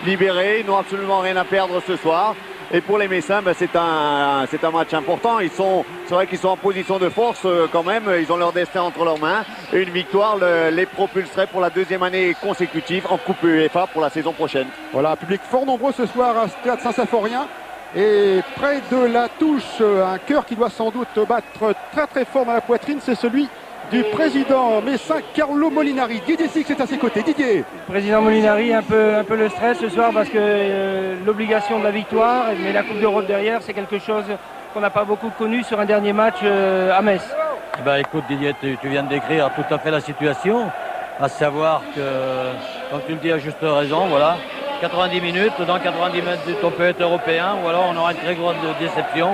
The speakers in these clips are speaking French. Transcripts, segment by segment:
libérés, ils n'ont absolument rien à perdre ce soir. Et pour les Messins, ben, c'est un match important. C'est vrai qu'ils sont en position de force quand même. Ils ont leur destin entre leurs mains. Et une victoire les propulserait pour la deuxième année consécutive en Coupe UEFA pour la saison prochaine. Voilà, un public fort nombreux ce soir à Stade Saint-Symphorien. Et près de la touche, un cœur qui doit sans doute battre très très fort dans la poitrine, c'est celui du président messin Carlo Molinari. Didier Six est à ses côtés. Didier. Président Molinari, un peu le stress ce soir parce que l'obligation de la victoire, mais la Coupe d'Europe derrière, c'est quelque chose qu'on n'a pas beaucoup connu sur un dernier match à Metz. Bah écoute Didier, tu viens de décrire tout à fait la situation, à savoir que, comme tu le dis à juste raison, voilà, 90 minutes, dans 90 minutes on peut être européen, ou alors on aura une très grande déception.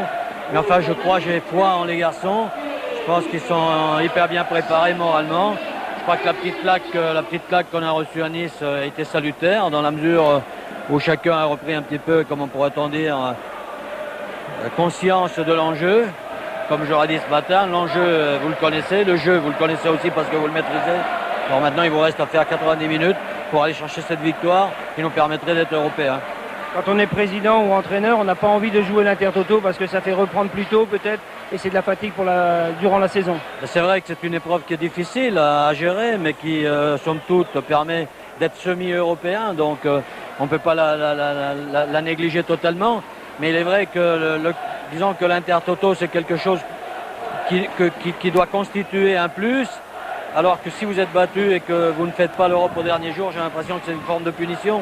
Mais enfin je crois, j'ai foi en les garçons. Je pense qu'ils sont hyper bien préparés moralement. Je crois que la petite claque qu'on a reçue à Nice a été salutaire dans la mesure où chacun a repris un petit peu, comme on pourrait-on dire, conscience de l'enjeu. Comme j'aurais dit ce matin, l'enjeu, vous le connaissez, le jeu, vous le connaissez aussi parce que vous le maîtrisez. Alors maintenant, il vous reste à faire 90 minutes pour aller chercher cette victoire qui nous permettrait d'être européens. Quand on est président ou entraîneur, on n'a pas envie de jouer l'Intertoto parce que ça fait reprendre plus tôt peut-être et c'est de la fatigue durant la saison. C'est vrai que c'est une épreuve qui est difficile à gérer mais qui, somme toute, permet d'être semi-européen. Donc on ne peut pas la négliger totalement. Mais il est vrai que, disons que l'Intertoto, c'est quelque chose qui doit constituer un plus. Alors que si vous êtes battu et que vous ne faites pas l'Europe au dernier jour, j'ai l'impression que c'est une forme de punition.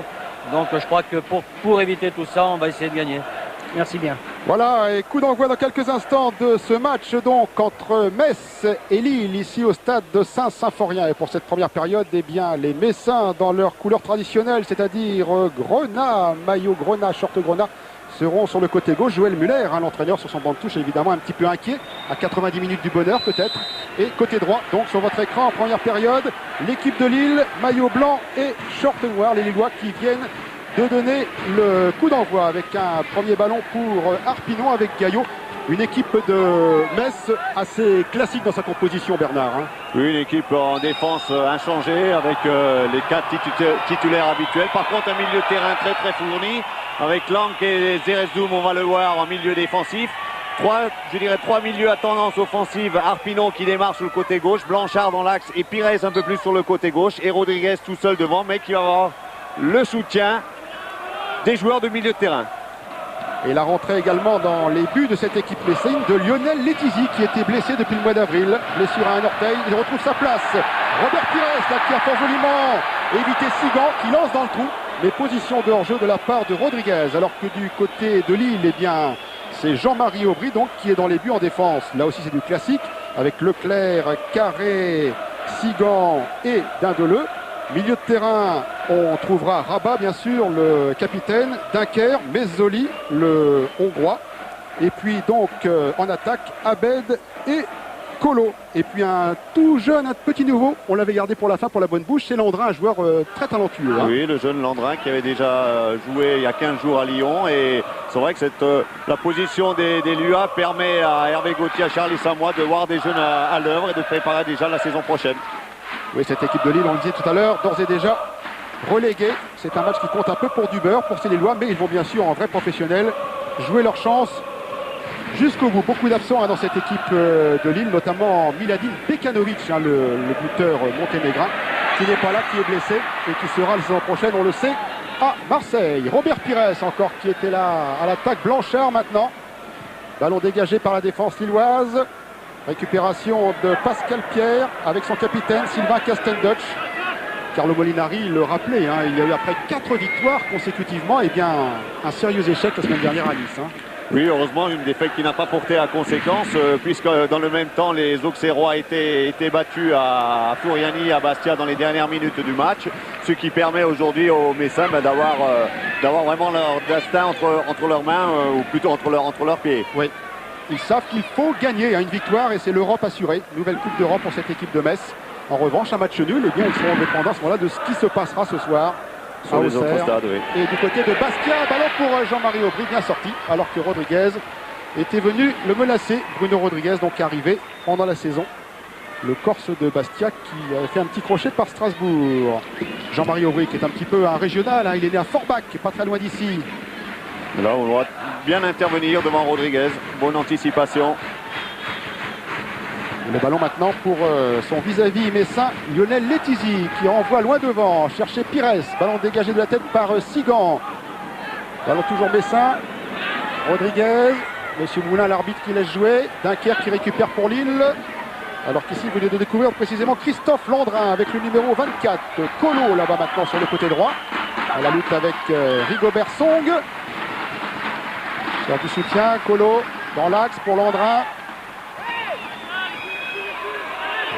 Donc je crois que pour éviter tout ça, on va essayer de gagner. Merci bien. Voilà, et coup d'envoi dans quelques instants de ce match donc entre Metz et Lille, ici au stade de Saint-Symphorien. Et pour cette première période, eh bien, les Messins dans leur couleur traditionnelle, c'est-à-dire grenat, maillot grenat, short grenat, seront sur le côté gauche. Joël Muller, l'entraîneur sur son banc de touche, évidemment un petit peu inquiet, à 90 minutes du bonheur peut-être. Et côté droit, donc sur votre écran en première période, l'équipe de Lille, maillot blanc et short noir, les Lillois qui viennent de donner le coup d'envoi avec un premier ballon pour Arpinon avec Gaillot. Une équipe de Metz assez classique dans sa composition, Bernard. Oui, une équipe en défense inchangée avec les 4 titulaires habituels. Par contre, un milieu de terrain très très fourni avec Lank et Zeresdoum, on va le voir en milieu défensif. Trois milieux à tendance offensive. Arpinon qui démarre sur le côté gauche, Blanchard dans l'axe et Pires un peu plus sur le côté gauche et Rodriguez tout seul devant, mais qui va avoir le soutien des joueurs de milieu de terrain. Et la rentrée également dans les buts de cette équipe messine de Lionel Letizy qui était blessé depuis le mois d'avril. Blessure à un orteil, il retrouve sa place. Robert Pires là, qui a fort joliment évité Sigan qui lance dans le trou. Mais position de hors-jeu de la part de Rodriguez. Alors que du côté de Lille, eh bien, c'est Jean-Marie Aubry donc qui est dans les buts en défense. Là aussi c'est du classique avec Leclerc, Carré, Sigan et Dindeleu. Milieu de terrain, on trouvera Rabat, bien sûr, le capitaine, Dunker, Mezzoli, le Hongrois. Et puis donc en attaque, Abed et Colo. Et puis un tout jeune, un petit nouveau, on l'avait gardé pour la fin, pour la bonne bouche, c'est Landrin, un joueur très talentueux. Oui, le jeune Landrin qui avait déjà joué il y a 15 jours à Lyon. Et c'est vrai que la position des LUA permet à Hervé Gauthier, à Charlie Samois de voir des jeunes à l'œuvre et de préparer déjà la saison prochaine. Oui, cette équipe de Lille, on le disait tout à l'heure, d'ores et déjà reléguée. C'est un match qui compte un peu pour du beurre, pour ces Lillois, mais ils vont bien sûr, en vrai professionnel, jouer leur chance jusqu'au bout. Beaucoup d'absents dans cette équipe de Lille, notamment Miladin Bekanovic, le buteur monténégrin, qui n'est pas là, qui est blessé et qui sera la saison prochaine, on le sait, à Marseille. Robert Pires encore qui était là à l'attaque. Blanchard maintenant. Ballon dégagé par la défense lilloise. Récupération de Pascal Pierre avec son capitaine Sylvain Castendutch. Carlo Molinari le rappelait, il y a eu après 4 victoires consécutivement, et bien un sérieux échec la semaine dernière à Nice. Oui, heureusement, une défaite qui n'a pas porté à conséquence, puisque dans le même temps, les Auxerrois étaient battus à Furiani, à Bastia dans les dernières minutes du match, ce qui permet aujourd'hui aux Messins d'avoir vraiment leur destin entre leurs mains, ou plutôt entre leurs pieds. Oui. Ils savent qu'il faut gagner une victoire et c'est l'Europe assurée. Nouvelle Coupe d'Europe pour cette équipe de Metz. En revanche, un match nul, eh bien, ils seront dépendants à ce moment-là de ce qui se passera ce soir sur les autres stades. Oui. Et du côté de Bastia, ballon pour Jean-Marie Aubry, bien sorti, alors que Rodriguez était venu le menacer. Bruno Rodriguez, donc arrivé pendant la saison le Corse de Bastia qui a fait un petit crochet par Strasbourg. Jean-Marie Aubry qui est un petit peu un régional, hein, il est né à Forbach, pas très loin d'ici. Là, on doit bien intervenir devant Rodriguez. Bonne anticipation. Le ballon maintenant pour son vis-à-vis messin, Lionel Letizy, qui envoie loin devant, chercher Pires. Ballon dégagé de la tête par Sigan. Ballon toujours messin. Rodriguez. Monsieur Moulin, l'arbitre qui laisse jouer. Dunkerque qui récupère pour Lille. Alors qu'ici, vous venez de découvrir précisément Christophe Landrin avec le numéro 24. Colo là-bas maintenant sur le côté droit. À la lutte avec Rigobert Song. Sur du soutien, Colo dans l'axe pour Landrin.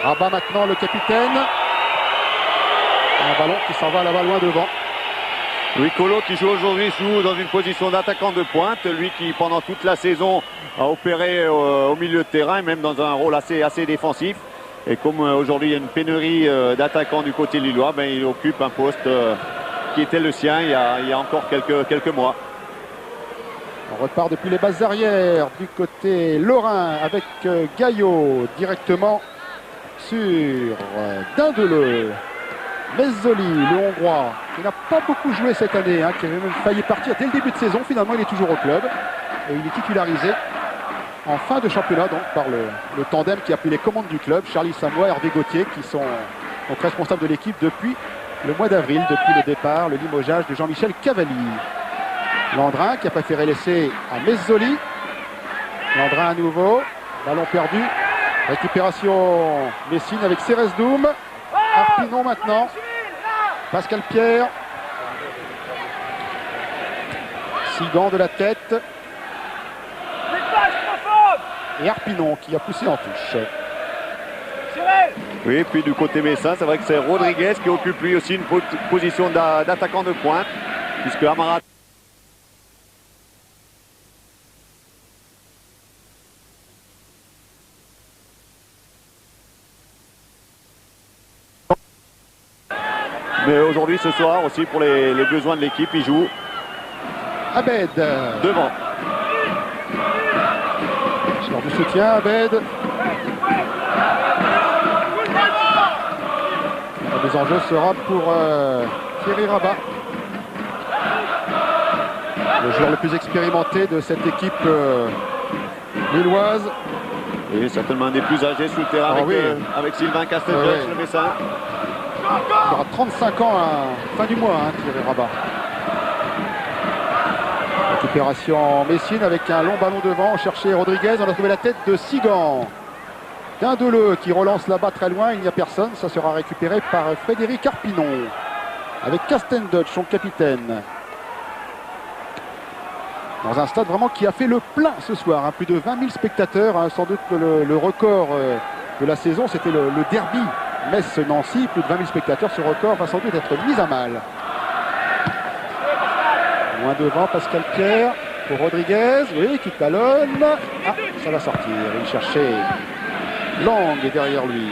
Rabat maintenant le capitaine. Un ballon qui s'en va là-bas loin devant. Louis Colo qui joue aujourd'hui dans une position d'attaquant de pointe. Lui qui pendant toute la saison a opéré au milieu de terrain et même dans un rôle assez défensif. Et comme aujourd'hui il y a une pénurie d'attaquants du côté lillois, ben, il occupe un poste qui était le sien il y a encore quelques mois. On repart depuis les bases arrières du côté lorrain avec Gaillot directement sur Dindeleu. Mezzoli, le Hongrois, qui n'a pas beaucoup joué cette année, hein, qui avait même failli partir dès le début de saison. Finalement, il est toujours au club et il est titularisé en fin de championnat donc par le tandem qui a pris les commandes du club, Charlie Samoy et Hervé Gauthier, qui sont donc responsables de l'équipe depuis le mois d'avril, depuis le départ, le limogeage de Jean-Michel Cavalli. Landrin qui a préféré laisser à Mezzoli. Landrin à nouveau, ballon perdu. Récupération Messine avec Ceresdoum. Arpinon maintenant. Pascal Pierre. Sigan de la tête. Et Arpinon qui a poussé en touche. Oui, et puis du côté messin, c'est vrai que c'est Rodriguez qui occupe lui aussi une position d'attaquant de pointe, puisque Amara. Mais aujourd'hui, ce soir aussi, pour les besoins de l'équipe, il joue Abed. Devant. Sur du soutien, Abed. Les enjeux sera pour Thierry Rabat. Le joueur le plus expérimenté de cette équipe lilloise. Et certainement un des plus âgés sur le terrain avec Sylvain Castelnuovo, le messin. Il aura 35 ans à fin du mois, hein, Thierry Rabat. Récupération Messine avec un long ballon devant. On cherchait Rodriguez, on a trouvé la tête de Sigan. Dindeleu qui relance là-bas très loin, il n'y a personne. Ça sera récupéré par Frédéric Arpinon. Avec Castendutch, son capitaine. Dans un stade vraiment qui a fait le plein ce soir. Hein, plus de 20 000 spectateurs, hein, sans doute le record de la saison. C'était le derby Metz-Nancy, plus de 20 000 spectateurs, ce record va sans doute être mis à mal. Loin devant, Pascal Pierre pour Rodriguez, oui, qui talonne. Ah, ça va sortir, il cherchait Lang est derrière lui.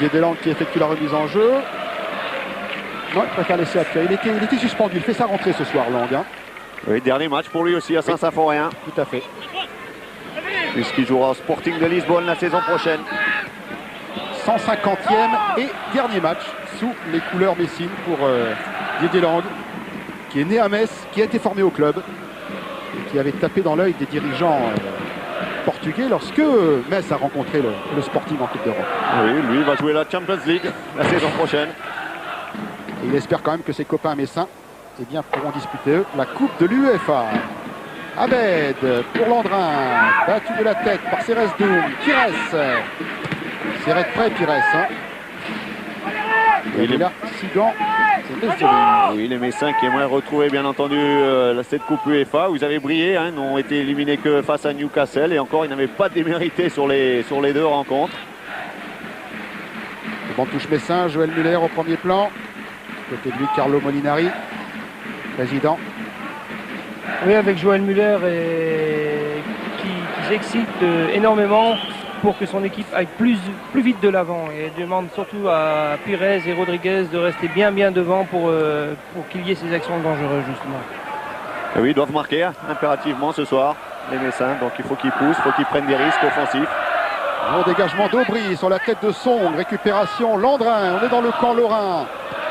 Guédelang qui effectue la remise en jeu. Non, il préfère laisser à Pierre. Il était suspendu, il fait sa rentrée ce soir, Lang. Hein. Oui, dernier match pour lui aussi à Saint-Symphorien. Tout à fait. Puisqu'il jouera au Sporting de Lisbonne la saison prochaine. 150e et dernier match sous les couleurs messines pour Didier Lang, qui est né à Metz, qui a été formé au club et qui avait tapé dans l'œil des dirigeants portugais lorsque Metz a rencontré le Sporting en Coupe d'Europe. Oui, lui va jouer la Champions League la saison prochaine. Et il espère quand même que ses copains messins pourront disputer eux la Coupe de l'UEFA. Abed pour Landrin, battu de la tête par Ceresdoum, Pires. Serret près Pires. Hein. Et là, Sigan. Oui, les Messins qui aimeraient retrouver bien entendu cette Coupe UEFA. Vous avez brillé, hein, n'ont été éliminés que face à Newcastle et encore ils n'avaient pas démérité sur les deux rencontres. Le banc touche Messin, Joël Muller au premier plan. Côté de lui, Carlo Molinari, président. Oui, avec Joël Muller qui s'excite énormément pour que son équipe aille plus vite de l'avant et demande surtout à Pires et Rodriguez de rester bien devant pour qu'il y ait ces actions dangereuses justement. Et oui, ils doivent marquer impérativement ce soir les Messins, donc il faut qu'ils poussent, il faut qu'ils prennent des risques offensifs. Bon dégagement d'Aubry sur la tête de Song. Récupération Landrin. On est dans le camp lorrain.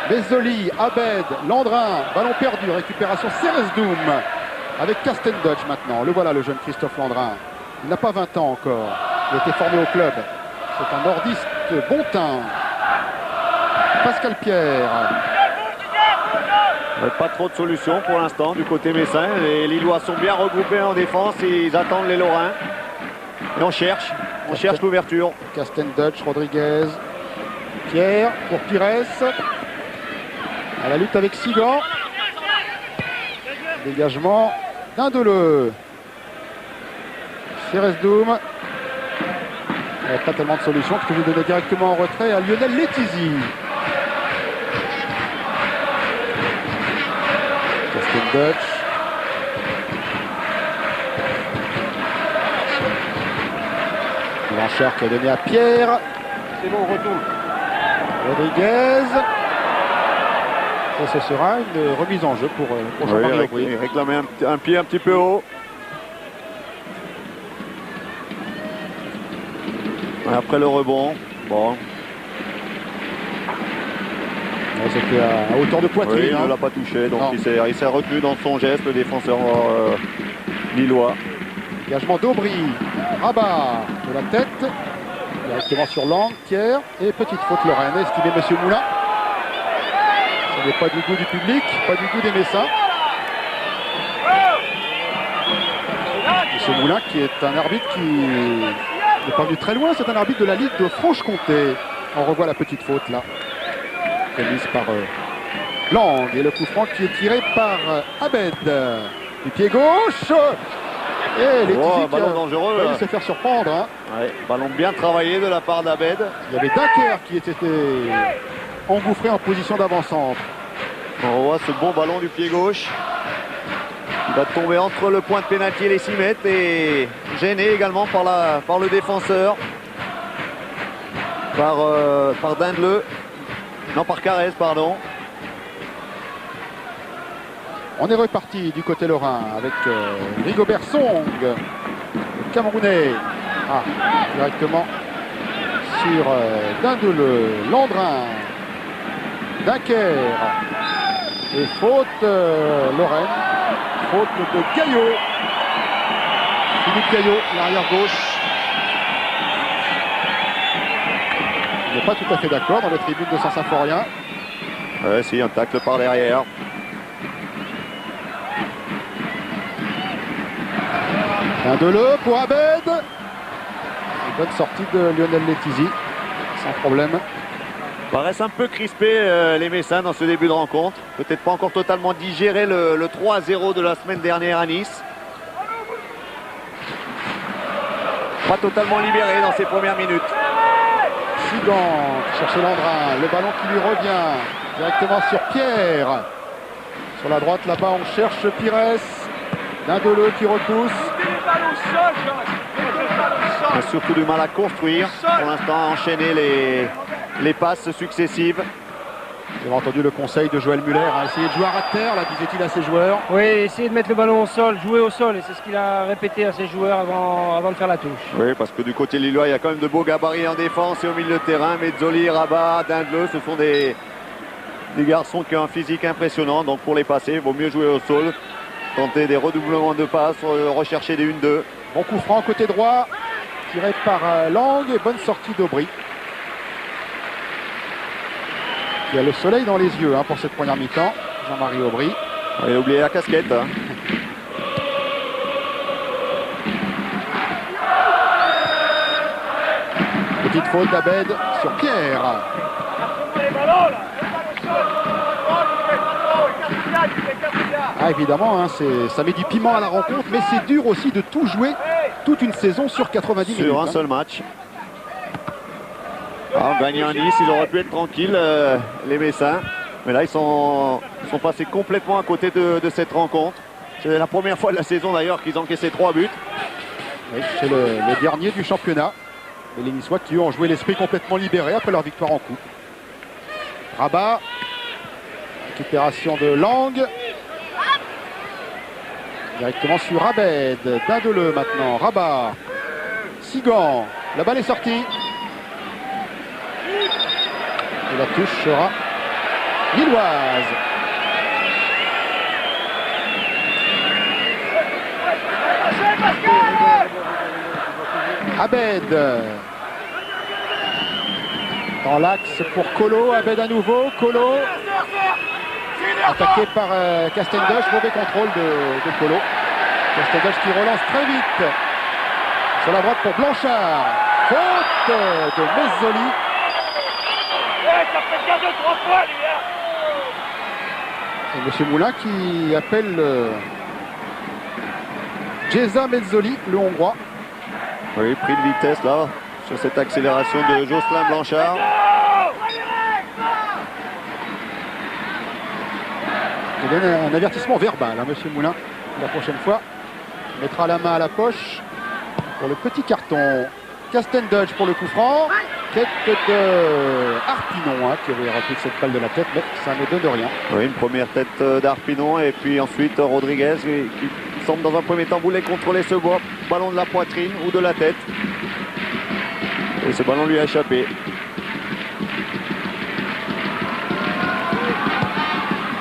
Bezzoli, Abed, Landrin. Ballon perdu. Récupération Ceresdoum. Avec Casten Dutch maintenant. Le voilà le jeune Christophe Landrin. Il n'a pas 20 ans encore. Il a été formé au club. C'est un nordiste bon teint. Pascal Pierre. Pas trop de solutions pour l'instant du côté messin. Les Lillois sont bien regroupés en défense. Ils attendent les Lorrains. Et on cherche l'ouverture. Casten Dutch, Rodriguez. Pierre pour Pires. À la lutte avec Sigan. Dégagement d'Indeleu. Ceresdoum. Il n'y a pas tellement de solutions que je vais donner directement en retrait à Lionel Letizy. Casten Dutch. Blanchard qui a donné à Pierre. C'est bon, retour. Rodriguez. Ça, ce sera une remise en jeu pour Jean-Marie Aubry. Il réclamait un pied un petit peu haut. Après le rebond, bon. C'était à hauteur de poitrine. Oui, il ne l'a pas touché, donc il s'est retenu dans son geste, le défenseur lillois. Engagement d'Aubry, Rabat de la tête, directement sur l'angle, Pierre, et petite faute lorraine, estimé Monsieur Moulin. Ce n'est pas du goût du public, pas du goût des Messins. Monsieur Moulin qui est un arbitre qui n'est pas venu très loin, c'est un arbitre de la Ligue de Franche-Comté. On revoit la petite faute là, commise par Lang, et le coup franc qui est tiré par Abed. Du pied gauche. Et les ballon dangereux. Il se faire surprendre. Hein. Ouais, ballon bien travaillé de la part d'Abed. Il y avait Dunker qui était engouffré en position d'avant-centre. On revoit ce bon ballon du pied gauche. Il va tomber entre le point de pénalty et les 6 mètres et gêné également par le défenseur. Par Dindeleu. Non, par Carrez, pardon. On est reparti du côté lorrain avec Rigobert Song, le Camerounais. Directement sur Dindeleu, Landrin, Dunker. Et faute Lorraine, faute de Gaillot. Philippe Gaillot, l'arrière gauche. Il n'est pas tout à fait d'accord dans les tribunes de Saint-Symphorien. Ouais, si, un tacle par derrière. Dindeleu pour Abed. Une bonne sortie de Lionel Letizy, sans problème. Paraissent un peu crispés les Messins dans ce début de rencontre. Peut-être pas encore totalement digéré le 3-0 de la semaine dernière à Nice. Pas totalement libéré dans ses premières minutes. Sigan qui cherche Landrin, le ballon qui lui revient directement sur Pierre. Sur la droite là-bas on cherche Pires. Dindeleu qui repousse. On a surtout du mal à construire. Pour l'instant, à enchaîner les passes successives. Vous avez entendu le conseil de Joël Muller, essayer de jouer à terre, là disait-il à ses joueurs. Oui, essayer de mettre le ballon au sol, jouer au sol, et c'est ce qu'il a répété à ses joueurs avant de faire la touche. Oui, parce que du côté lillois, il y a quand même de beaux gabarits en défense et au milieu de terrain. Mezzoli, Rabat, Dindeleu, ce sont des garçons qui ont un physique impressionnant. Donc pour les passer, il vaut mieux jouer au sol. Tenter des redoublements de passes, rechercher des 1-2. Bon coup franc côté droit, tiré par Lang et bonne sortie d'Aubry. Il y a le soleil dans les yeux pour cette première mi-temps, Jean-Marie Aubry. Il a oublié la casquette. Petite faute d'Abed sur Pierre. Évidemment, ça met du piment à la rencontre, mais c'est dur aussi de tout jouer toute une saison sur 90 minutes. Sur un seul match. En gagnant à Nice, ils auraient pu être tranquilles, les Messins. Mais là, ils sont passés complètement à côté de cette rencontre. C'est la première fois de la saison d'ailleurs qu'ils encaissaient 3 buts. Oui, c'est le dernier du championnat. Et les Niçois qui ont joué l'esprit complètement libéré après leur victoire en coupe. Rabat. Récupération de Lang. Directement sur Abed. Dindeleu maintenant. Rabat. Sigan. La balle est sortie. Et la touche sera lilloise. Abed. Dans l'axe pour Colo. Abed à nouveau. Colo. Attaqué par Castendoche. Mauvais contrôle de Colo. Castendoche qui relance très vite. Sur la droite pour Blanchard. Faute de Mezzoli. Ça fait 4 ou 3 fois, lui, hein. Et M. Moulin qui appelle Geza Mezzoli, le Hongrois. Oui, pris de vitesse là, sur cette accélération de Jocelyn Blanchard. Il donne un avertissement verbal, hein, M. Moulin. La prochaine fois, il mettra la main à la poche pour le petit carton. Castendoche pour le coup franc. Tête de Arpinon hein, qui avait repris cette balle de la tête, mais ça ne donne rien. Oui, une première tête d'Arpinon et puis ensuite Rodriguez qui semble dans un premier temps voulait contrôler ce ballon de la poitrine ou de la tête. Et ce ballon lui a échappé.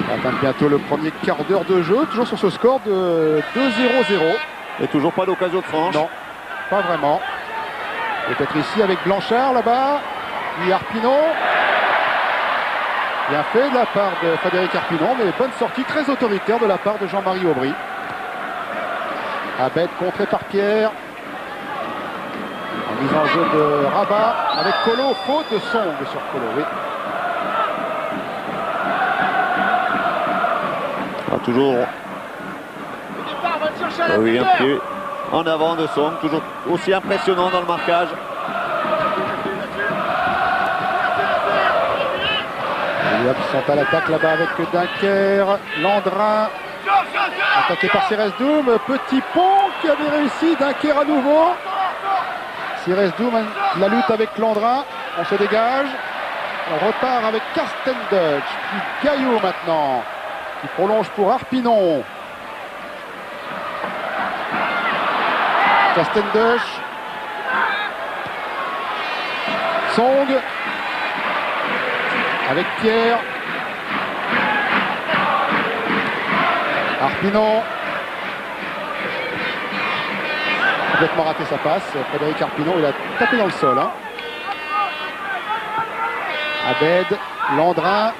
On va atteindre bientôt le premier quart d'heure de jeu, toujours sur ce score de 2-0-0. Et toujours pas d'occasion de franche. Non, pas vraiment. Peut-être ici avec Blanchard là-bas, puis Arpinon. Bien fait de la part de Frédéric Arpinon, mais bonne sortie très autoritaire de la part de Jean-Marie Aubry. Abed contré par Pierre. En mise en jeu de Rabat avec Colo, faute de Song sur Colo, oui. Toujours. Oui, un pied en avant de Song, toujours aussi impressionnant dans le marquage. Ils sont à l'attaque là-bas avec Dunker, Landrin, attaqué par Cérès Doum, petit pont qui avait réussi, Dunker à nouveau. Cérès Doum, la lutte avec Landrin, on se dégage, on repart avec Castendoche, puis Gaillot maintenant, qui prolonge pour Arpinon. Castendoche, Song, avec Pierre, Arpinon, complètement raté sa passe, Frédéric Arpinon, il a tapé dans le sol. Hein. Abed, Landrin,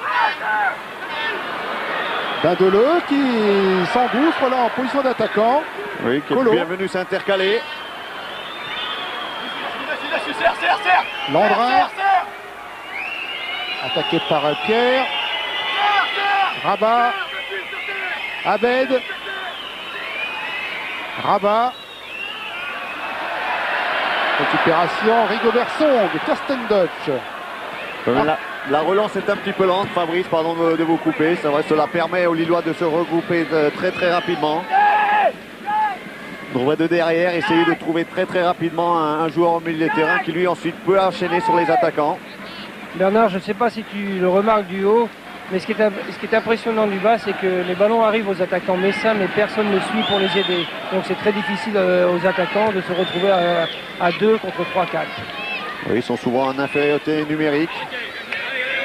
Bindeleu qui s'engouffre là en position d'attaquant. Oui, qui est bienvenu s'intercaler. Landrin, attaqué par Pierre. Rabat, Abed, Rabat. Récupération, Rigobert Song, Castendoche. La relance est un petit peu lente, Fabrice, pardon de vous couper. C'est vrai, cela permet aux Lillois de se regrouper très très rapidement. On va de derrière essayer de trouver très très rapidement un joueur au milieu de terrain qui lui ensuite peut enchaîner sur les attaquants. Bernard, je ne sais pas si tu le remarques du haut, mais ce qui est impressionnant du bas, c'est que les ballons arrivent aux attaquants messins, mais personne ne suit pour les aider. Donc c'est très difficile aux attaquants de se retrouver à 2 contre 3-4. Oui, ils sont souvent en infériorité numérique.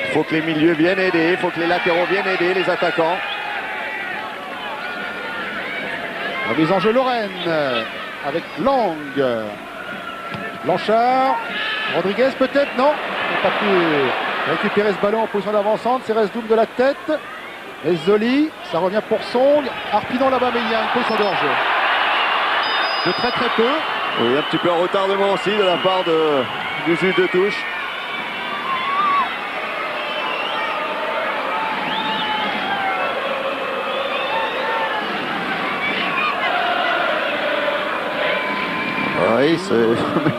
Il faut que les milieux viennent aider, il faut que les latéraux viennent aider les attaquants. Remise en jeu Lorraine avec Lang. Blanchard, Rodriguez peut-être, non, il n'a pas pu récupérer ce ballon en position d'avancante. Cérès Doum de la tête. Et Zoli, ça revient pour Song. Arpinon là-bas, mais il y a une position de hors-jeu. De très très peu. Oui, un petit peu en retardement aussi de la part du juge de touche. Oui, c'est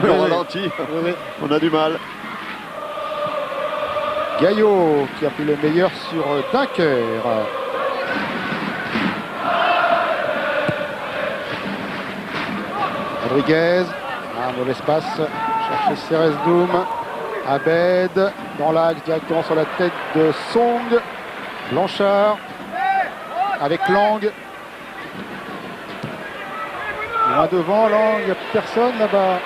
le ralenti. Oui. On a du mal. Gaillot qui a pris le meilleur sur Dunker. Rodriguez, un mauvais espace, chercher Cérès Doum. Abed dans l'axe directement sur la tête de Song. Blanchard avec Lang. Loin devant, Lang, il n'y a personne là-bas.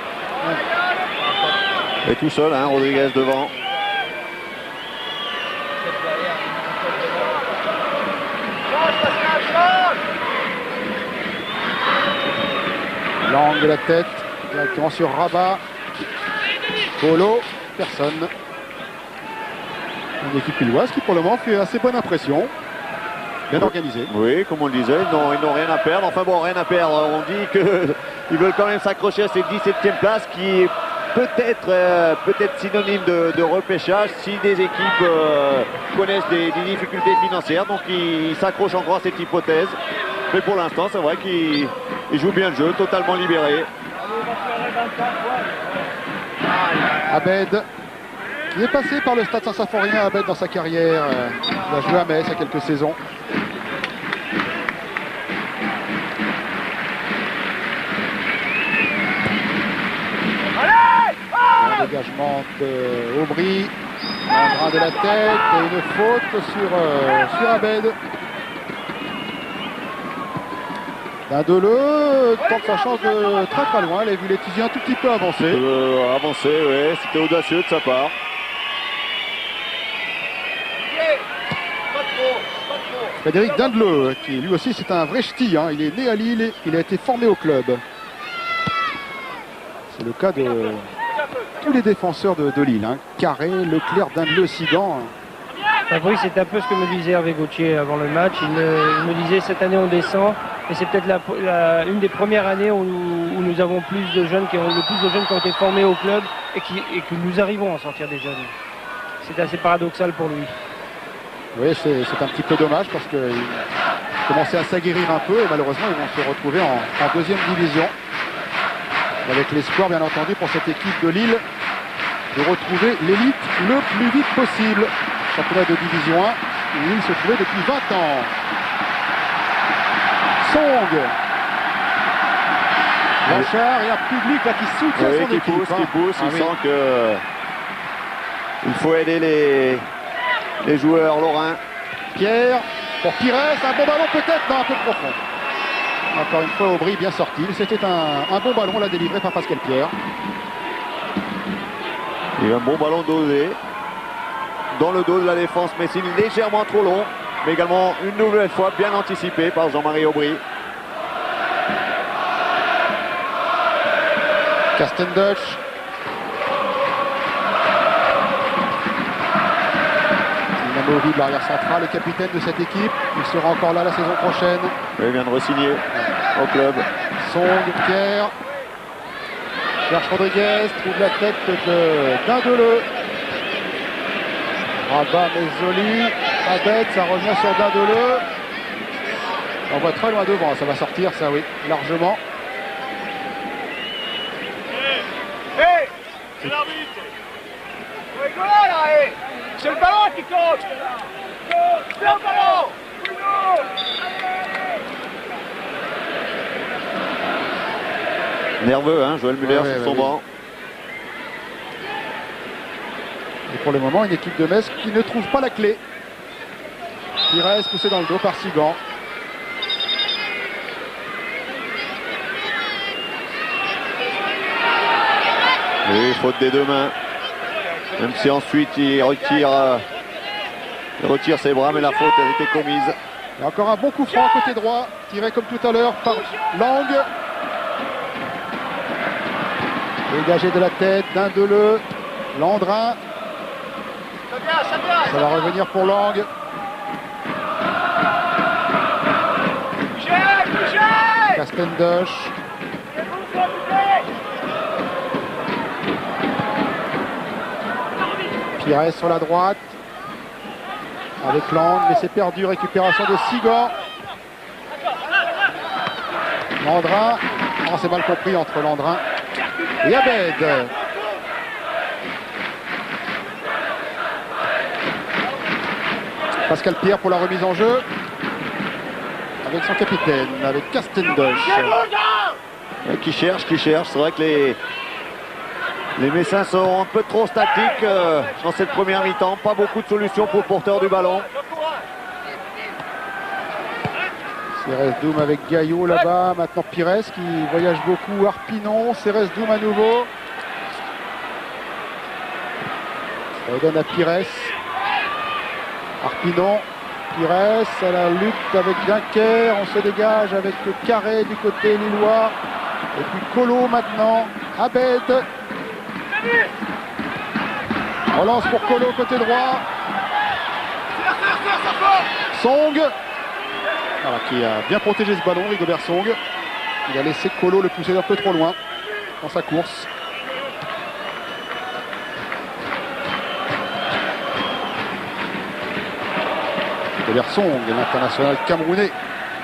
Et tout seul, hein, Rodriguez devant. L'angle de la tête, directement sur Rabat. Polo, personne. Une équipe lilloise qui pour le moment fait assez bonne impression. Bien organisée. Oui, comme on le disait, ils n'ont rien à perdre. Enfin bon, rien à perdre. On dit qu'ils veulent quand même s'accrocher à cette 17e place qui est peut-être synonyme de repêchage si des équipes connaissent des difficultés financières. Donc ils s'accrochent encore à cette hypothèse. Mais pour l'instant, c'est vrai qu'ils jouent bien le jeu, totalement libérés. Abed, qui est passé par le Stade Saint-Symphorien, Abed, dans sa carrière. Il a joué à Metz il y a quelques saisons. Un dégagement de Aubry, un bras de la tête et une faute sur Abed. Deleu tente sa chance de très loin. Elle a vu Letizy un tout petit peu avancer. Oui, c'était audacieux de sa part. Frédéric Dindeleu, qui lui aussi c'est un vrai ch'ti, hein. Il est né à Lille, il a été formé au club. C'est le cas de tous les défenseurs de Lille, hein. Carré, Leclerc, Dindeleu, Sigan. Fabrice, c'est un peu ce que me disait Hervé Gauthier avant le match. Il me disait cette année on descend et c'est peut-être une des premières années où nous avons le plus de jeunes qui ont été formés au club et que nous arrivons à sortir des jeunes. C'est assez paradoxal pour lui. Oui, c'est un petit peu dommage parce qu'ils commençaient à s'aguerrir un peu et malheureusement ils vont se retrouver en deuxième division. Avec l'espoir bien entendu pour cette équipe de Lille de retrouver l'élite le plus vite possible. Championnat de division 1 où Lille se trouvait depuis 20 ans. Song. Blanchard et un public là qui soutient son qui équipe. Pousse, il sent que il faut aider les joueurs lorrains. Pierre pour Pires, un bon ballon peut-être, non, un peu profond. Encore une fois Aubry bien sorti. C'était un bon ballon là délivré par Pascal Pierre. Il y a un bon ballon dosé dans le dos de la défense messine, légèrement trop long, mais également une nouvelle fois bien anticipé par Jean-Marie Aubry. Castendush. Dinamovic, l'arrière central, le capitaine de cette équipe. Il sera encore là la saison prochaine. Il vient de re-signer au club. Song, Pierre. Cherche Rodriguez, trouve la tête de Dindeleu. Rabat, Mezzoli, Abed, ça revient sur Dindeleu. On voit très loin devant, ça va sortir, ça oui, largement. C'est l'arbitre. Rigolez là, c'est le ballon qui compte. C'est le ballon. Nerveux, hein, Joël Muller sur son banc. Et pour le moment, une équipe de Metz qui ne trouve pas la clé. Pires poussé dans le dos par Sigan. Oui, faute des deux mains. Même si ensuite il retire ses bras, mais la faute a été commise. Et encore un bon coup franc côté droit, tiré comme tout à l'heure par Lang. Dégagé de la tête, Dindeleu, Landrin. Ça va revenir pour Lang. Castendush. Pires sur la droite. Avec Lang, mais c'est perdu. Récupération de Sigan. Landrin. Oh, c'est mal compris entre Landrin et Abed. Pascal Pierre pour la remise en jeu. Avec son capitaine, avec Castendush. Qui cherche. C'est vrai que les Messins sont un peu trop statiques dans cette première mi-temps. Pas beaucoup de solutions pour le porteur du ballon. Ceresdoum avec Gaillot là-bas. Maintenant Pires qui voyage beaucoup. Arpinon, Ceresdoum à nouveau. Elle donne à Pires. Arpinon. Pires à la lutte avec Dunker. On se dégage avec Carré du côté lillois. Et puis Colo maintenant. Abed. Relance pour Colo côté droit. Song. Voilà, qui a bien protégé ce ballon, Rigobert Song. Il a laissé Colo le pousser un peu trop loin dans sa course. Rigobert Song, l'international camerounais,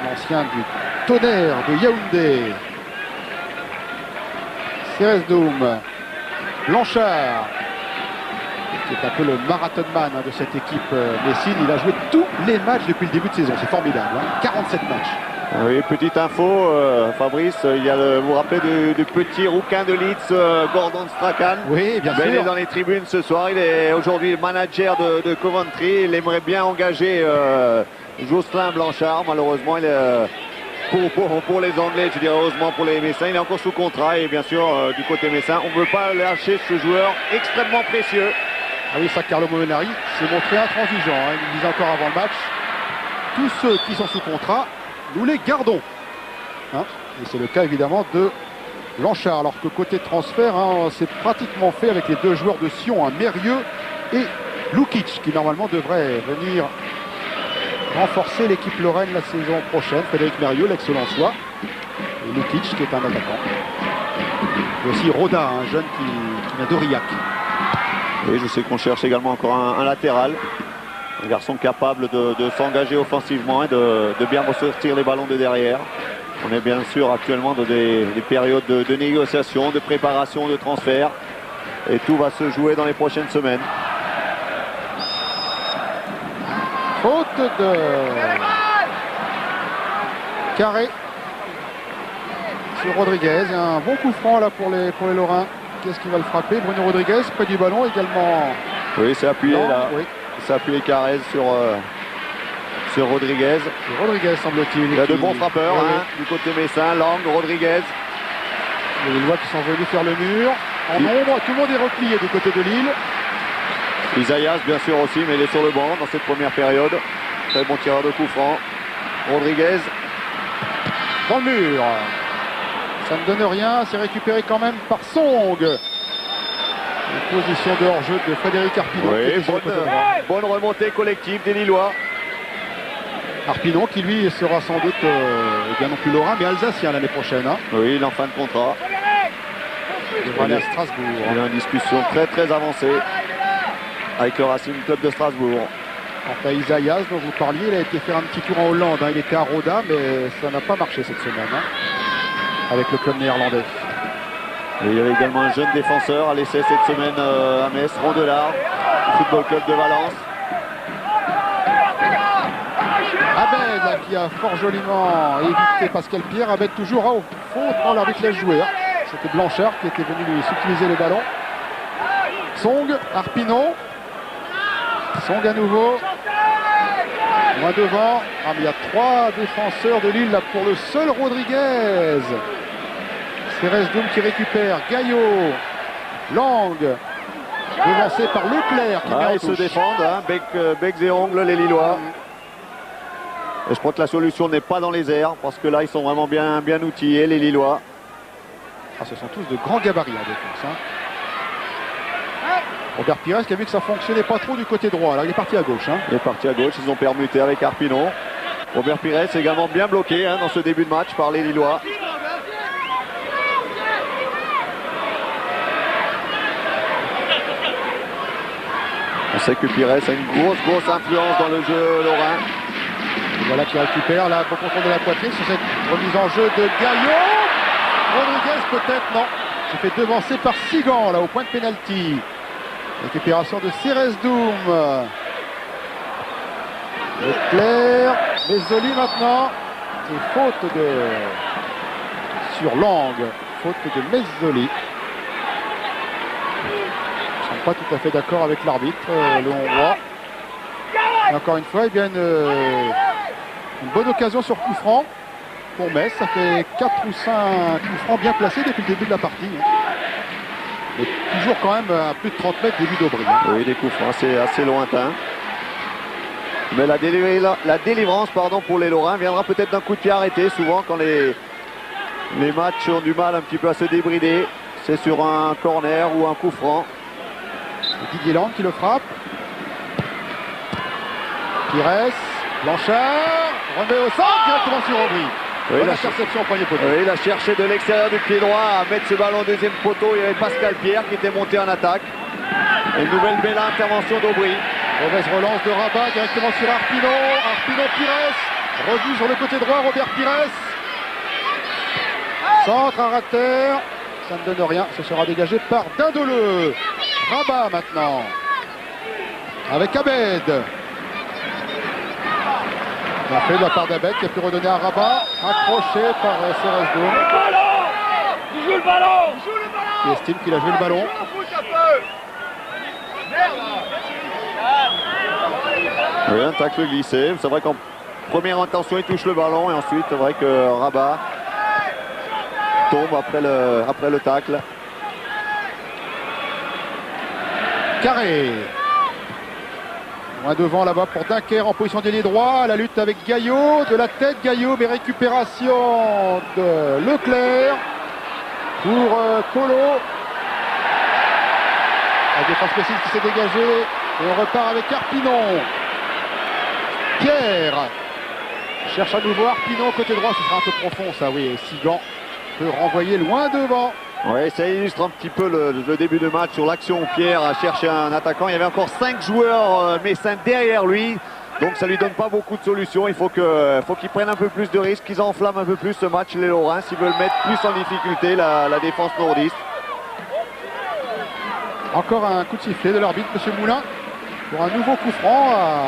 l'ancien du Tonnerre de Yaoundé. Seresdoum, Blanchard, qui est un peu le marathonman de cette équipe Messine. Il a joué tous les matchs depuis le début de saison, c'est formidable, hein. 47 matchs. Oui, petite info, Fabrice, il y a vous vous rappelez du petit rouquin de Leeds, Gordon Strachan. Oui, bien sûr. Il est dans les tribunes ce soir, il est aujourd'hui manager de Coventry. Il aimerait bien engager Jocelyn Blanchard. Malheureusement, il est, pour les Anglais, je dirais heureusement pour les Messins, il est encore sous contrat. Et bien sûr, du côté messin, on ne veut pas lâcher ce joueur extrêmement précieux. Ah oui, ça, Carlo Molinari s'est montré intransigeant, hein. Il disait encore avant le match, tous ceux qui sont sous contrat, nous les gardons, hein. Et c'est le cas évidemment de Blanchard, alors que côté transfert, hein, c'est pratiquement fait avec les deux joueurs de Sion, hein, Mérieux et Lukic, qui normalement devrait venir renforcer l'équipe lorraine la saison prochaine. Frédéric Mérieux, l'excellent soi, et Lukic qui est un attaquant. Et aussi Roda, un jeune qui vient d'Aurillac. Oui, je sais qu'on cherche également encore un latéral. Un garçon capable de s'engager offensivement et de bien ressortir les ballons de derrière. On est bien sûr actuellement dans des périodes de négociation, de préparation, de transfert. Et tout va se jouer dans les prochaines semaines. Faute de Carré sur Rodriguez. Et un bon coup franc là pour les Lorrains. Qu'est-ce qui va le frapper? Bruno Rodriguez près du ballon également. Oui, c'est appuyé là. Oui. C'est appuyé Carrez sur Rodriguez. Et Rodriguez semble-t-il. Il y a de bons frappeurs, oui, hein, du côté messin. Lang, Rodriguez. Les Lillois qui sont venus faire le mur. En nombre, tout le monde est replié du côté de Lille. Isaias bien sûr aussi, mais il est sur le banc dans cette première période. Très bon tireur de coup franc. Rodriguez. Dans le mur. Ça ne donne rien, c'est récupéré quand même par Song. Une position de hors-jeu de Frédéric Arpinon. Oui, bonne remontée collective des Lillois. Arpinon qui lui sera sans doute bien non plus lorrain mais alsacien l'année prochaine, hein. Oui, il est en fin de contrat. Il devrait aller à Strasbourg. Il y a une discussion très avancée avec le Racing Club de Strasbourg. Quant à Isaias dont vous parliez, il a été faire un petit tour en Hollande, hein. Il était à Roda mais ça n'a pas marché cette semaine, hein, avec le club néerlandais. Et il y avait également un jeune défenseur à l'essai cette semaine à Metz, Rondelard, Football Club de Valence. Abed là, qui a fort joliment évité Pascal Pierre. Abed toujours au fond quand l'arbitre laisse jouer, hein. C'était Blanchard qui était venu lui subtiliser le ballon. Song, Arpinon. Song à nouveau. Loin devant. Ah, mais il y a trois défenseurs de Lille là pour le seul Rodriguez. Seresdoum qui récupère. Gaillot. Lang. Devancé par Leclerc qui met en Ils se touche. défendent, hein, becs et ongles les Lillois. Et je crois que la solution n'est pas dans les airs, parce que là ils sont vraiment bien outillés les Lillois. Ah, ce sont tous de grands gabarits en défense, hein. Robert Pires qui a vu que ça fonctionnait pas trop du côté droit. Alors il est parti à gauche, hein. Il est parti à gauche, ils ont permuté avec Arpinon. Robert Pires est également bien bloqué, hein, dans ce début de match par les Lillois. On sait que Pires a une grosse influence dans le jeu lorrain. Et voilà qui récupère là, bon contrôle de la poitrine sur cette remise en jeu de Gaillot. Rodriguez peut-être, non. Se fait devancer par Sigan là au point de pénalty. Récupération de Seresdoum. Leclerc, Mezzoli maintenant. Et faute sur Lang. Faute de Mezzoli. Je ne suis pas tout à fait d'accord avec l'arbitre, le Hongrois. Et encore une fois, eh bien, une bonne occasion sur coup franc pour Metz. Ça fait 4 ou 5 coups francs bien placés depuis le début de la partie. Mais toujours quand même à plus de 30 mètres des buts d'Aubry. Oui, des coups francs, c'est assez lointain. Mais la délivrance pardon, pour les Lorrains viendra peut-être d'un coup de pied arrêté. Souvent, quand les matchs ont du mal un petit peu à se débrider, c'est sur un corner ou un coup franc. C'est Didier Land qui le frappe. Pires, Blanchard, remet au centre, directement sur Aubry. Oui, l'interception au premier poteau. Oui, il a cherché de l'extérieur du pied droit à mettre ce ballon au deuxième poteau. Il y avait Pascal Pierre qui était monté en attaque. Et une nouvelle belle intervention d'Aubry. Mauvaise relance de Rabat directement sur Arpino. Arpino Pires. Revue sur le côté droit, Robert Pires. Centre à terre. Ça ne donne rien. Ce sera dégagé par Dindoleux. Rabat maintenant. Avec Abed. Bien fait de la part d'Abed qui a pu redonner à Rabat. Accroché par Ceresdo. Il joue le ballon. Il joue le ballon. Qui estime qu'il a joué le ballon. Oui, un tacle glissé. C'est vrai qu'en première intention, il touche le ballon. Et ensuite, c'est vrai que Rabat tombe après le tacle. Carré. Loin devant là-bas pour Dunker en position d'ailier droit. La lutte avec Gaillot. De la tête Gaillot, mais récupération de Leclerc pour Colo. La défense précise qui s'est dégagée. Et on repart avec Arpinon. Pierre cherche à nouveau Arpinon côté droit. Ce sera un peu profond ça, oui. Et Sigan peut renvoyer loin devant. Oui, ça illustre un petit peu le début de match sur l'action où Pierre a cherché un attaquant. Il y avait encore 5 joueurs messins derrière lui. Donc ça lui donne pas beaucoup de solutions. Il faut qu'ils prennent un peu plus de risques, qu'ils enflamment un peu plus ce match, les Lorrains, s'ils veulent mettre plus en difficulté la défense nordiste. Encore un coup de sifflet de l'arbitre, M. Moulin, pour un nouveau coup franc à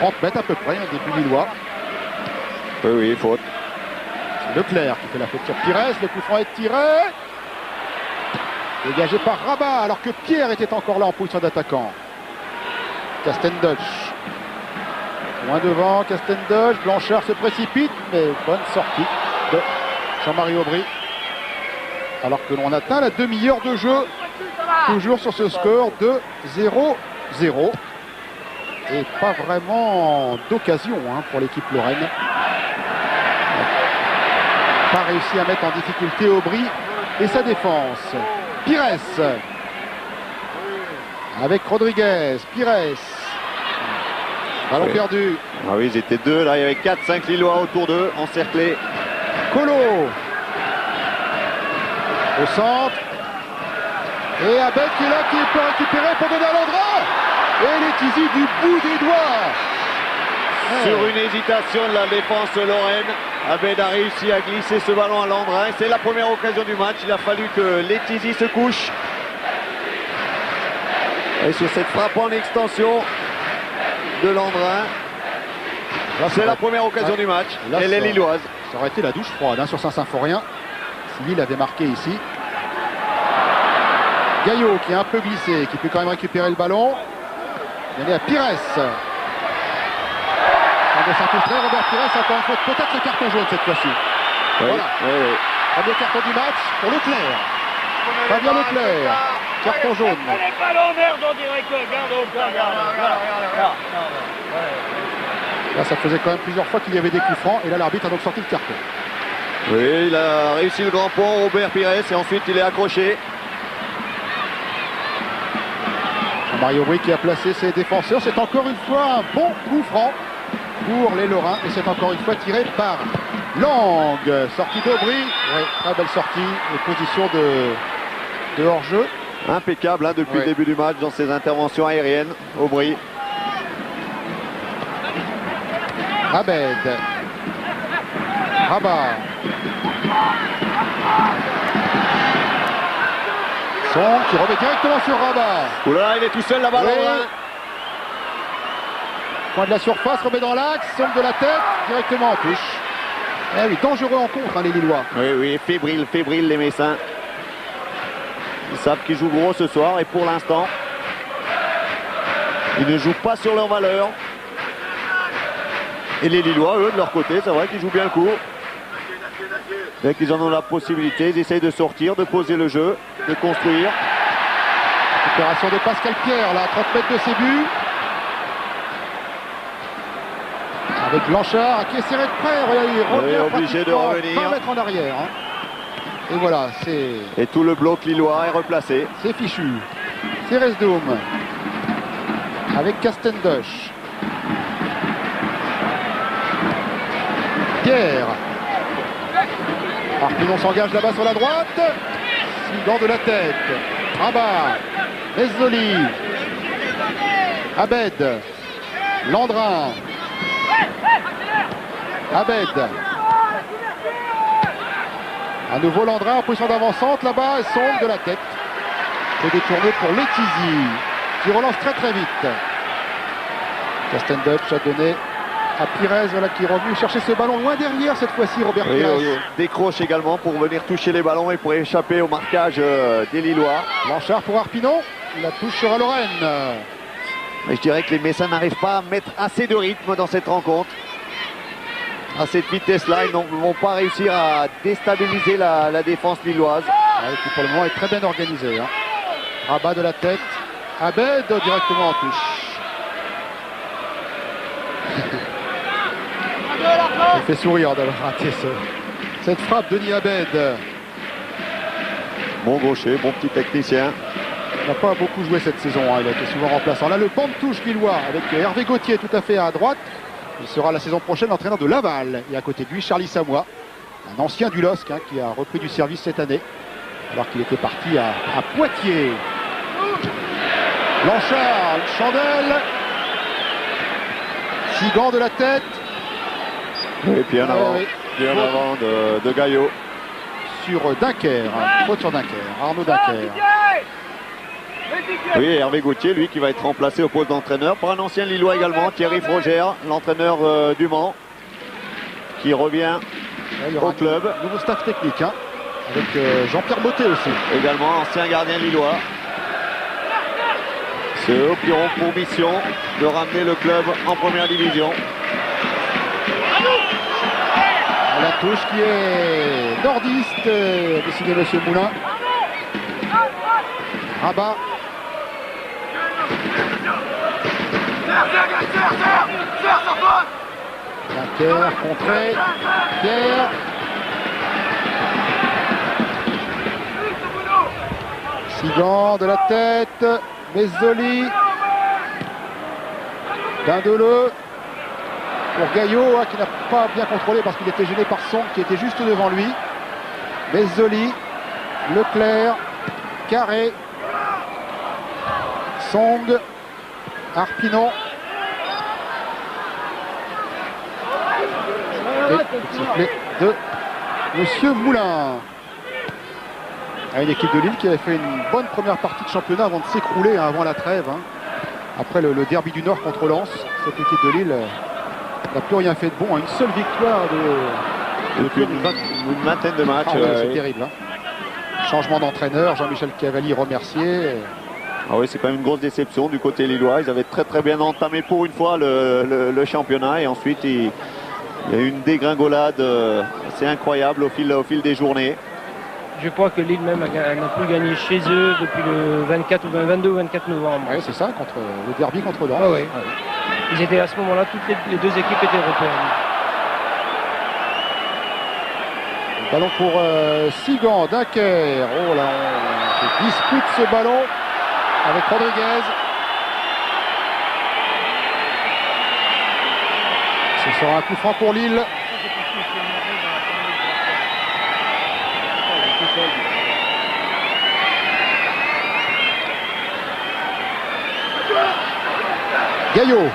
30 mètres à peu près, un début lillois. Oui, faute. Leclerc qui fait la faute sur Pires, le coup franc est tiré. Dégagé par Rabat alors que Pierre était encore là en position d'attaquant. Castendutch. Loin devant, Castendutch, Blanchard se précipite, mais bonne sortie de Jean-Marie Aubry. Alors que l'on atteint la demi-heure de jeu, toujours sur ce score de 0-0. Et pas vraiment d'occasion pour l'équipe lorraine. Pas réussi à mettre en difficulté Aubry et sa défense. Pires avec Rodriguez. Pires. Ballon perdu. Ah oui, ils étaient deux. Là, il y avait 4-5 Lillois autour d'eux, encerclés. Colo. Au centre. Et Abed qui est là, qui peut récupérer pour donner à Landrin. Et Letizy du bout des doigts. Sur une hésitation de la défense lorraine, Abed a réussi à glisser ce ballon à Landrin. C'est la première occasion du match. Il a fallu que Letizy se couche. Et sur cette frappe en extension de Landrin, c'est la première occasion du match. Là, elle est lilloise. Ça aurait été la douche froide sur Saint-Symphorien. Si Lille avait marqué ici. Gaillot qui est un peu glissé, qui peut quand même récupérer le ballon. Il est à Pires. Robert Pires attend une faute, peut-être le carton jaune cette fois-ci. Oui, voilà. Oui. Premier carton du match pour Leclerc. Fabien Leclerc. Carton jaune. Les ballons, merde, on dirait que. Regarde. Là, ça faisait quand même plusieurs fois qu'il y avait des coups francs. Et là, l'arbitre a donc sorti le carton. Oui, il a réussi le grand pont, Robert Pires, et ensuite il est accroché. Jean-Marie Aubry qui a placé ses défenseurs. C'est encore une fois un bon coup franc pour les Lorrains. Et c'est encore une fois tiré par Lang. Sortie d'Aubry. Oui, très belle sortie. Les positions de hors-jeu. Impeccable depuis le début du match dans ses interventions aériennes, Aubry. Abed. Rabat. Son qui remet directement sur Rabat. Oula, il est tout seul là-bas. Point de la surface, remet dans l'axe, sombre de la tête, directement en touche. Eh oui, dangereux en contre, les Lillois. Oui, fébrile les Messins. Ils savent qu'ils jouent gros ce soir et pour l'instant, ils ne jouent pas sur leur valeur. Et les Lillois, eux, de leur côté, c'est vrai qu'ils jouent bien le coup. Dès qu'ils en ont la possibilité, ils essayent de sortir, de poser le jeu, de construire. Récupération de Pascal Pierre, là, à 30 mètres de ses buts. Avec Blanchard, qui est serré de près. Regardez, il revient obligé de revenir. 20 mètres en arrière. Hein. Et voilà, c'est... Et tout le bloc lillois est replacé. C'est fichu. C'est Resdoum. Avec Castendush. Pierre. Arpinon s'engage là-bas sur la droite. Sigan de la tête. Rabat. Mezzoli. Abed. Landrin. Abed. À nouveau Landrin en position d'avancante là-bas. Sombre de la tête. C'est détourné pour Letizy, qui relance très très vite. Castendush a donné à Pires, voilà, qui est revenu chercher ce ballon loin derrière cette fois-ci, Robert Pires. Décroche également pour venir toucher les ballons et pour échapper au marquage des Lillois. Blanchard pour Arpinon, la touche sera Lorraine. Mais je dirais que les Messins n'arrivent pas à mettre assez de rythme dans cette rencontre. À cette vitesse-là, ils ne vont pas réussir à déstabiliser la défense lilloise. Ouais, qui pour le moment est très bien organisée. Hein. Rabat de la tête, Abed directement en touche. Il fait sourire d'avoir raté cette frappe, Denis Abed. Bon gaucher, bon petit technicien. Il n'a pas beaucoup joué cette saison, hein. Il a été souvent remplaçant. Là, le banc de touche lillois avec Hervé Gauthier tout à fait à droite. Il sera la saison prochaine entraîneur de Laval. Et à côté de lui, Charlie Samois, un ancien du LOSC, hein, qui a repris du service cette année, alors qu'il était parti à Poitiers. Blanchard, une chandelle. Sigan de la tête. Et puis en avant, bien en avant de Gaillot. Sur Dunker, faute sur Dunker, Arnaud Dunker. Oui, Hervé Gauthier, lui, qui va être remplacé au poste d'entraîneur par un ancien Lillois également, Thierry Frogère, l'entraîneur du Mans, qui revient au club. Nouveau staff technique, hein, avec Jean-Pierre Mottet aussi. Également, ancien gardien lillois. C'est eux qui auront pour mission de ramener le club en première division. La touche qui est nordiste, décidé M. Moulin. Rabat. Dunker, contré. Pierre. Sigan de la tête. Mezzoli. Dindeleu. Pour Gaillot, hein, qui n'a pas bien contrôlé parce qu'il était gêné par Song qui était juste devant lui. Mezzoli, Leclerc, Carré, Song, Arpinon. Et le sifflet de Monsieur Moulin. Une équipe de Lille qui avait fait une bonne première partie de championnat avant de s'écrouler, hein, avant la trêve. Hein. Après le derby du Nord contre Lens, cette équipe de Lille n'a plus rien fait de bon. Une seule victoire depuis une vingtaine de matchs. Ah ouais, c'est terrible. Hein. Changement d'entraîneur, Jean-Michel Cavalli remercié. Ah oui, c'est quand même une grosse déception du côté lillois. Ils avaient très bien entamé pour une fois le championnat et ensuite il y a eu une dégringolade assez incroyable au fil des journées. Je crois que Lille même n'a plus gagné chez eux depuis le 24 ou 22 ou 24 novembre. Oui, c'est ça, contre le derby contre Lens. Ah, ouais. Ils étaient à ce moment-là, toutes les deux équipes étaient européennes. Ballon pour Sigan, Dunker. Oh là, on dispute ce ballon avec Rodriguez. Ce sera un coup franc pour Lille. Gaillot.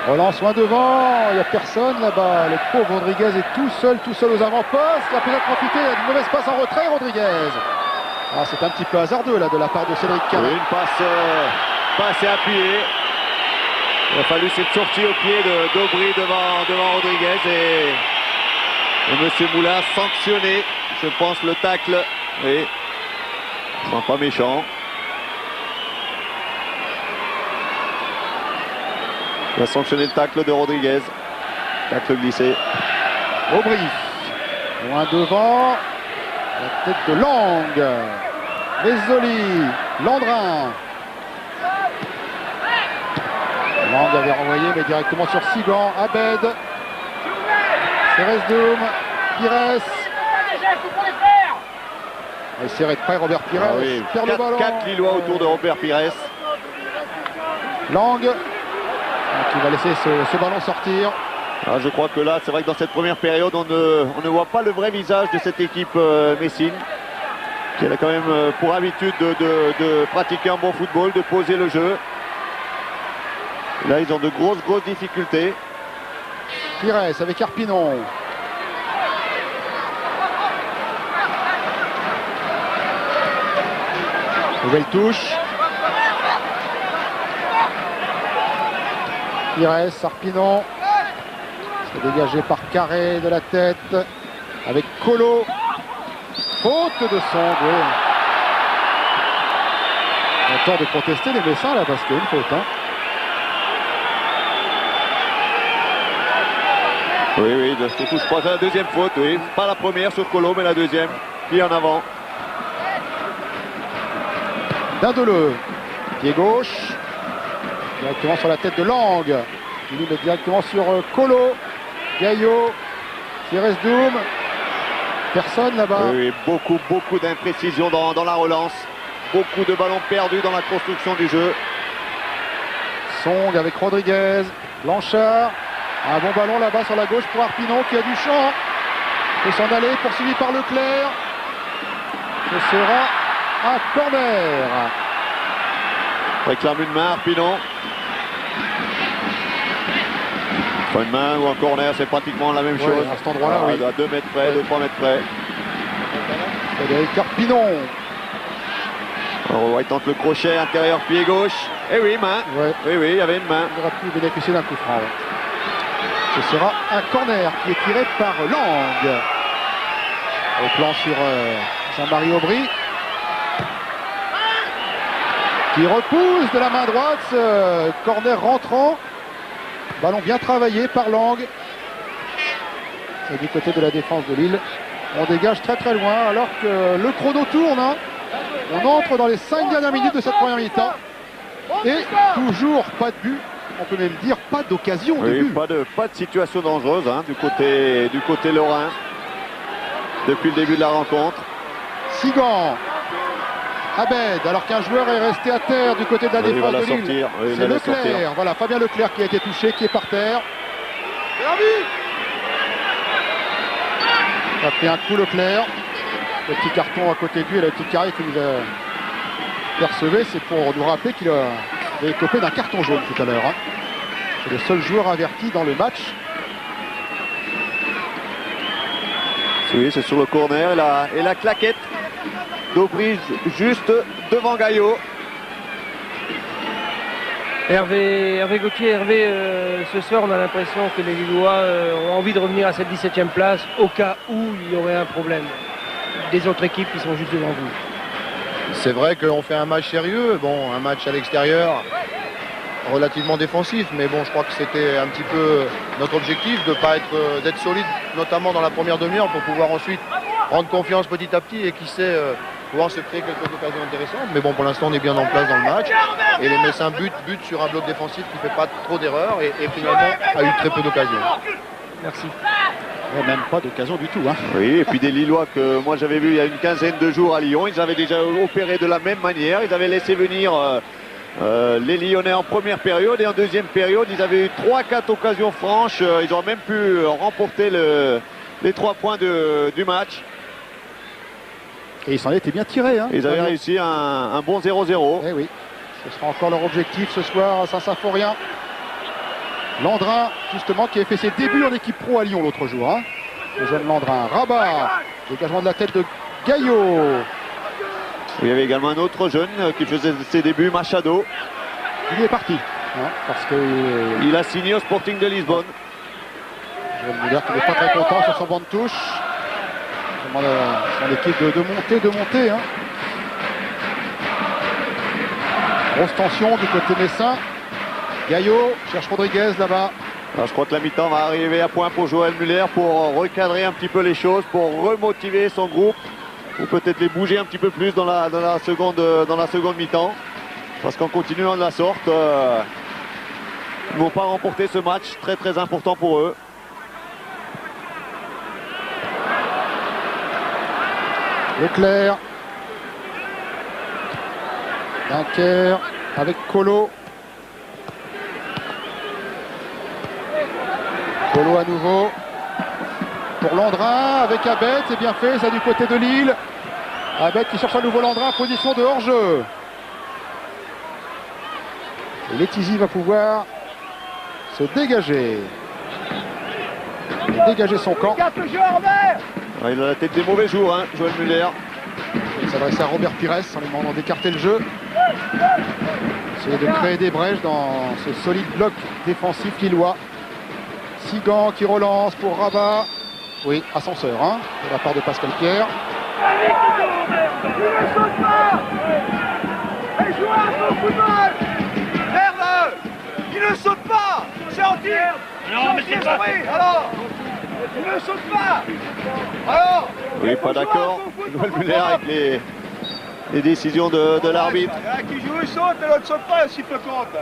Relance loin devant, il n'y a personne là-bas. Le pauvre Rodriguez est tout seul aux avant-postes. Il a peut-être profité d'une mauvaise passe en retrait, Rodriguez. Ah, c'est un petit peu hasardeux là de la part de Cédric Carré. Une passe pas assez appuyée. Il a fallu cette sortie au pied d'Aubry devant Rodriguez et M. Moulin sanctionné, je pense, le tacle. Oui, ils sont pas méchants. Il a sanctionné le tacle de Rodriguez. Tacle glissé. Aubry, loin devant, la tête de Lang, Mezzoli, Landrin. Lang avait renvoyé, mais directement sur Sigan, Abed, Ceresdoum, Pires. Et serré de près, Robert Pires perd le ballon. 4 Lillois autour de Robert Pires. Lang, qui va laisser ce ballon sortir. Ah, je crois que là, c'est vrai que dans cette première période, on ne voit pas le vrai visage de cette équipe Messine, qui a quand même pour habitude de pratiquer un bon football, de poser le jeu. Là, ils ont de grosses difficultés. Pires avec Arpinon. Nouvelle touche. Pires, Arpinon. C'est dégagé par Carré de la tête. Avec Colo. Faute de Song. Oui. On a tort de protester les Messins là parce qu'il y a une faute. Hein. Oui, je crois que c'est la deuxième faute, oui. Pas la première sur Colo, mais la deuxième. Qui en avant. Dindeleu, pied gauche, directement sur la tête de Lang. Il met directement sur Colo, Gaillot, Ceresdoum. Personne là-bas. Oui, beaucoup d'imprécisions dans la relance. Beaucoup de ballons perdus dans la construction du jeu. Song avec Rodriguez, Blanchard. Un bon ballon là-bas sur la gauche pour Arpinon qui a du champ. Il peut s'en aller, poursuivi par Leclerc. Ce sera un corner. Réclame une main, Arpinon. Pas une main ou un corner, c'est pratiquement la même chose. À cet endroit-là, oui. À 2 mètres près, 2-3 mètres près. Frédéric Arpinon. Alors, il tente le crochet, intérieur, pied gauche. Eh oui, main. Ouais. Oui, il y avait une main. Il aurait pu bénéficier d'un coup franc. Ouais. Ce sera un corner qui est tiré par Lang. Au plan sur Jean-Marie Aubry. Qui repousse de la main droite. Ce corner rentrant. Ballon bien travaillé par Lang. Et du côté de la défense de Lille, on dégage très loin alors que le chrono tourne. Hein. On entre dans les 5 dernières minutes de cette première mi-temps. Et toujours pas de but. On peut même dire pas d'occasion de but. Pas de situation dangereuse hein, du côté lorrain depuis le début de la rencontre. Sigan, Abed, alors qu'un joueur est resté à terre du côté de la défense de Lille. C'est Leclerc. Voilà, Fabien Leclerc qui a été touché, qui est par terre. Il a pris un coup Leclerc. Le petit carton à côté de lui et le petit carré que vous percevez, c'est pour nous rappeler qu'il a écopé d'un carton jaune tout à l'heure. Hein. C'est le seul joueur averti dans le match. Oui, c'est sur le corner et la claquette d'Aubry juste devant Gaillot. Hervé Gauthier, ce soir on a l'impression que les Lillois ont envie de revenir à cette 17e place au cas où il y aurait un problème des autres équipes qui sont juste devant vous. C'est vrai qu'on fait un match sérieux, bon, un match à l'extérieur relativement défensif, mais bon, je crois que c'était un petit peu notre objectif d'être solide, notamment dans la première demi-heure, pour pouvoir ensuite prendre confiance petit à petit et qui sait pouvoir se créer quelques occasions intéressantes. Mais bon, pour l'instant, on est bien en place dans le match et les Messins butent sur un bloc défensif qui ne fait pas trop d'erreurs et finalement a eu très peu d'occasions. Merci. Et même pas d'occasion du tout. Hein. Oui, et puis des Lillois que moi j'avais vu il y a une quinzaine de jours à Lyon, ils avaient déjà opéré de la même manière, ils avaient laissé venir les Lyonnais en première période et en deuxième période, ils avaient eu 3-4 occasions franches, ils ont même pu remporter les 3 points du match. Et ils s'en étaient bien tirés. Hein, ils avaient réussi un bon 0-0. Eh oui, ce sera encore leur objectif ce soir à Saint-Symphorien. Landrin, justement, qui avait fait ses débuts en équipe pro à Lyon l'autre jour. Hein. Le jeune Landrin. Rabat, dégagement de la tête de Gaillot. Il y avait également un autre jeune qui faisait ses débuts, Machado. Il est parti, hein, parce qu'il a signé au Sporting de Lisbonne. Joël Muller qui n'est pas très content sur son banc de touche. Il demande à son équipe de monter. Hein. Grosse tension du côté messin. Gaillot cherche Rodriguez là-bas. Alors, je crois que la mi-temps va arriver à point pour Joël Muller pour recadrer un petit peu les choses, pour remotiver son groupe, ou peut-être les bouger un petit peu plus dans la seconde mi-temps. Parce qu'en continuant de la sorte, ils ne vont pas remporter ce match très très important pour eux. Leclerc. Dunker avec Colo. Colo à nouveau. Pour Landrin avec Abed, c'est bien fait, ça du côté de Lille. Abed qui cherche à nouveau Landrin, position de hors-jeu. Et Letizy va pouvoir se dégager. Et dégager son camp. Ah, il a la tête des mauvais jours, hein, Joël Muller. Il s'adresse à Robert Pires en lui demandant d'écarter le jeu. Essayer de créer des brèches dans ce solide bloc défensif lillois. Sigan qui relance pour Rabat. Oui, ascenseur hein, de la part de Pascal Pierre. Merde! Il ne saute pas! C'est anti! Non, mais c'est pas... Alors! Il ne saute pas! Alors! Oui, pas d'accord. Joël Muller avec les décisions de l'arbitre. Il y en a qui joue, il saute, et l'autre saute pas, il siffle compte.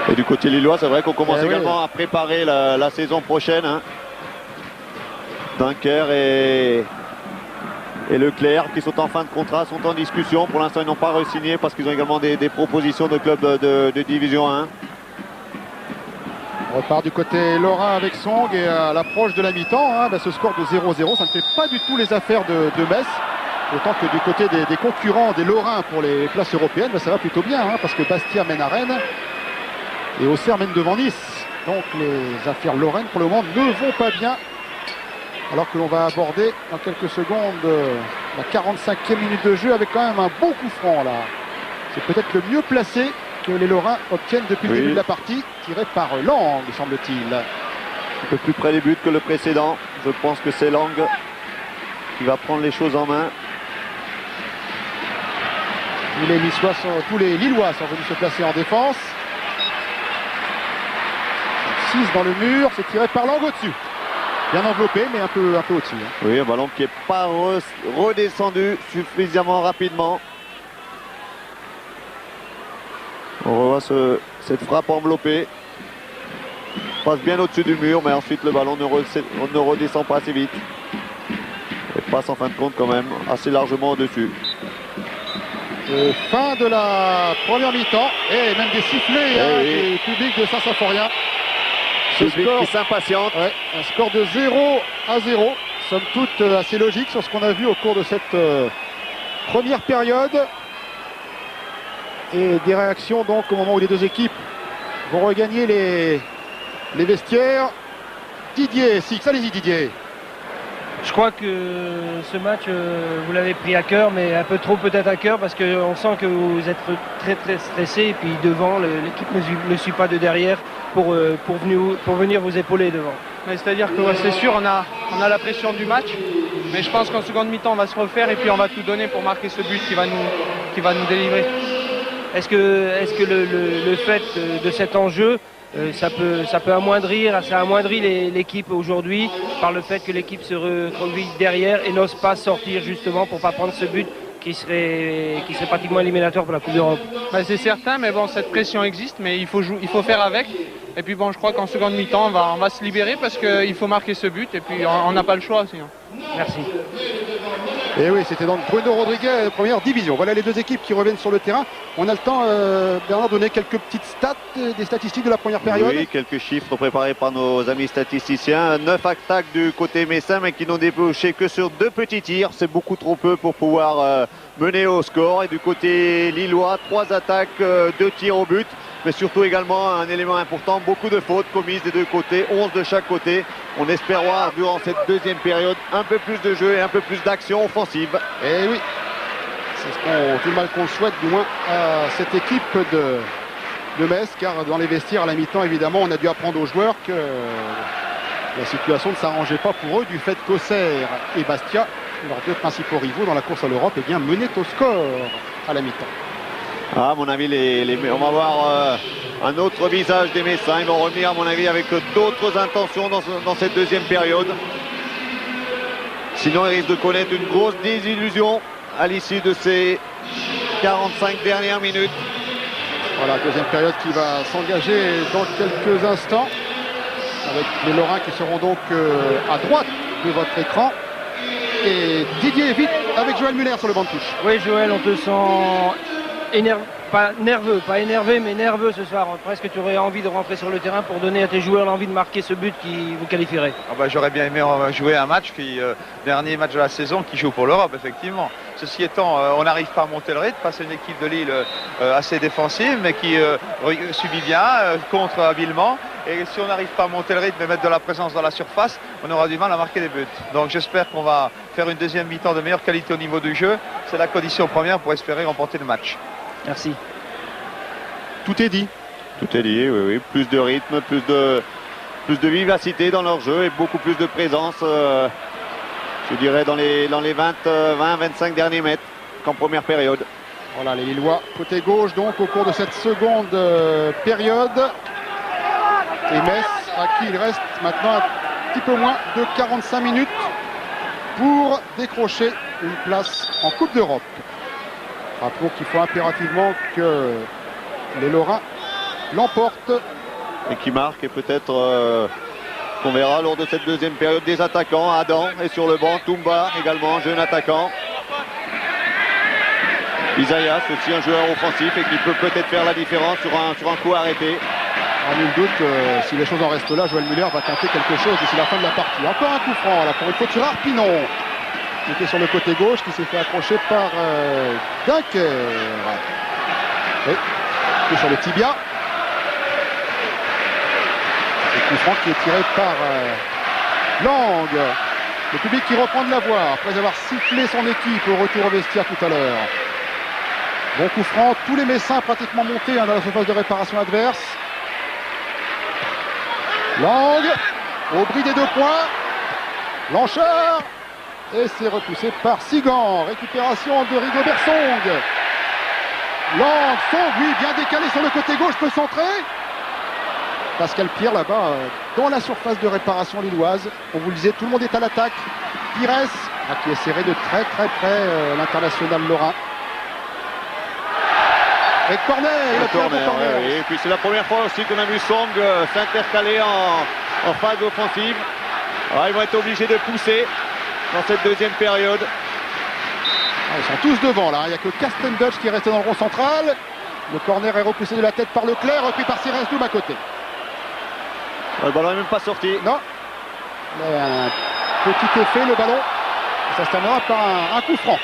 Et du côté lillois, c'est vrai qu'on commence oui. également à préparer la saison prochaine. Hein. Dunker et Leclerc qui sont en fin de contrat, sont en discussion. Pour l'instant, ils n'ont pas re-signé parce qu'ils ont également des propositions de clubs de Division 1. On repart du côté lorrain avec Song et à l'approche de la mi-temps, hein, ce score de 0-0, ça ne fait pas du tout les affaires de Metz. Autant que du côté des concurrents, des Lorrains pour les places européennes, ça va plutôt bien, hein, parce que Bastia mène à Rennes et Auxerre mène devant Nice. Donc les affaires lorraines pour le moment ne vont pas bien. Alors que l'on va aborder dans quelques secondes la 45e minute de jeu avec quand même un bon coup franc là. C'est peut-être le mieux placé que les Lorrains obtiennent depuis le début de la partie, tiré par Lang, semble-t-il. Un peu plus près des buts que le précédent. Je pense que c'est Lang qui va prendre les choses en main. Tous les Lillois sont venus se placer en défense. 6 dans le mur, c'est tiré par Lang au-dessus. Bien enveloppé, mais un peu au-dessus. Hein. Oui, un ballon qui n'est pas redescendu suffisamment rapidement. On revoit cette frappe enveloppée. Passe bien au-dessus du mur, mais ensuite le ballon ne redescend pas assez vite. Et passe en fin de compte quand même assez largement au-dessus. Fin de la première mi-temps. Et même des sifflets du public de Saint-Symphorien. Ce public qui s'impatiente. Ouais, un score de 0-0. Somme toute assez logique sur ce qu'on a vu au cours de cette première période. Et des réactions donc au moment où les deux équipes vont regagner les vestiaires. Didier Six, allez-y Didier. Je crois que ce match, vous l'avez pris à cœur, mais un peu trop peut-être à cœur, parce qu'on sent que vous êtes très très stressé, et puis devant, l'équipe ne suit pas de derrière pour venir vous épauler devant. C'est-à-dire que c'est sûr, on a la pression du match, mais je pense qu'en seconde mi-temps, on va se refaire et puis on va tout donner pour marquer ce but qui va nous délivrer. Est-ce que le fait de cet enjeu, ça peut amoindrir, ça amoindrit l'équipe aujourd'hui par le fait que l'équipe se recroqueville derrière et n'ose pas sortir justement pour ne pas prendre ce but qui serait pratiquement éliminatoire pour la Coupe d'Europe? C'est certain, mais bon, cette pression existe, mais il faut faire avec. Et puis bon, je crois qu'en seconde mi-temps, on va se libérer parce qu'il faut marquer ce but et puis on n'a pas le choix sinon. Merci. Et oui, c'était donc Bruno Rodriguez, première division. Voilà les deux équipes qui reviennent sur le terrain. On a le temps, Bernard, de donner quelques petites stats, des statistiques de la première période. Oui, quelques chiffres préparés par nos amis statisticiens. 9 attaques du côté messin, mais qui n'ont débouché que sur 2 petits tirs. C'est beaucoup trop peu pour pouvoir mener au score. Et du côté lillois, 3 attaques, 2 tirs au but. Mais surtout également un élément important, beaucoup de fautes commises des deux côtés, 11 de chaque côté. On espère voir durant cette deuxième période un peu plus de jeu et un peu plus d'action offensive. Et oui, c'est tout le mal qu'on souhaite du moins à cette équipe de Metz, car dans les vestiaires à la mi-temps, évidemment, on a dû apprendre aux joueurs que La situation ne s'arrangeait pas pour eux du fait qu'Auxerre et Bastia, leurs deux principaux rivaux dans la course à l'Europe, eh bien, menaient au score à la mi-temps. Ah, à mon avis, on va voir un autre visage des Messins. Ils vont revenir, à mon avis, avec d'autres intentions dans cette deuxième période. Sinon, ils risquent de connaître une grosse désillusion à l'issue de ces 45 dernières minutes. Voilà, deuxième période qui va s'engager dans quelques instants, avec les Lorrains qui seront donc à droite de votre écran. Et Didier vite avec Joël Muller sur le banc de touche. Oui, Joël, on te sent pas énervé, mais nerveux ce soir. Presque tu aurais envie de rentrer sur le terrain pour donner à tes joueurs l'envie de marquer ce but qui vous qualifierait. J'aurais bien aimé jouer un match, dernier match de la saison qui joue pour l'Europe, effectivement. Ceci étant, on n'arrive pas à monter le rythme face à une équipe de Lille assez défensive, mais qui subit bien, contre habilement. Et si on n'arrive pas à monter le rythme et mettre de la présence dans la surface, on aura du mal à marquer des buts. Donc j'espère qu'on va faire une deuxième mi-temps de meilleure qualité au niveau du jeu. C'est la condition première pour espérer remporter le match. Merci. Tout est dit. Tout est dit, oui. Plus de rythme, plus de vivacité dans leur jeu et beaucoup plus de présence, je dirais, dans les 20-25 derniers mètres qu'en première période. Voilà, les Lillois côté gauche donc au cours de cette seconde période. Et Metz, à qui il reste maintenant un petit peu moins de 45 minutes pour décrocher une place en Coupe d'Europe. Rappelons qu'il faut impérativement que les Lorrains l'emportent. Et qui marque, et peut-être qu'on verra lors de cette deuxième période des attaquants. Adam est sur le banc, Toumba également, jeune attaquant. Isaias aussi un joueur offensif et qui peut peut-être faire la différence sur un coup arrêté. Nul doute que si les choses en restent là, Joël Muller va tenter quelque chose d'ici la fin de la partie. Encore un coup franc là pour une faute sur Arpinon, qui était sur le côté gauche, qui s'est fait accrocher par Dunker. Oui, qui est sur le tibia. Et coup franc qui est tiré par Lang. Le public qui reprend de la voix après avoir sifflé son équipe au retour au vestiaire tout à l'heure. Bon coup franc, tous les Messins pratiquement montés dans la surface de réparation adverse. Lang, au bris des 2 points, Blanchard, et c'est repoussé par Sigan. Récupération de Rigobert Song. Lang, Song, lui, bien décalé sur le côté gauche, peut centrer. Pascal Pierre là-bas, dans la surface de réparation lilloise. On vous le disait, tout le monde est à l'attaque. Pires, qui est serré de très très près l'international lorrain. Et corner, il a corner. Oui. Et puis c'est la première fois aussi qu'on a vu Song s'intercaler en phase offensive. Alors, ils vont être obligés de pousser dans cette deuxième période. Ils sont tous devant là, il n'y a que Carsten Dutch qui est resté dans le rond central. Le corner est repoussé de la tête par Leclerc, repris par Cyrus Doum à côté. Le ballon n'est même pas sorti. Non. Mais un petit effet, le ballon. Ça se terminera par un coup franc.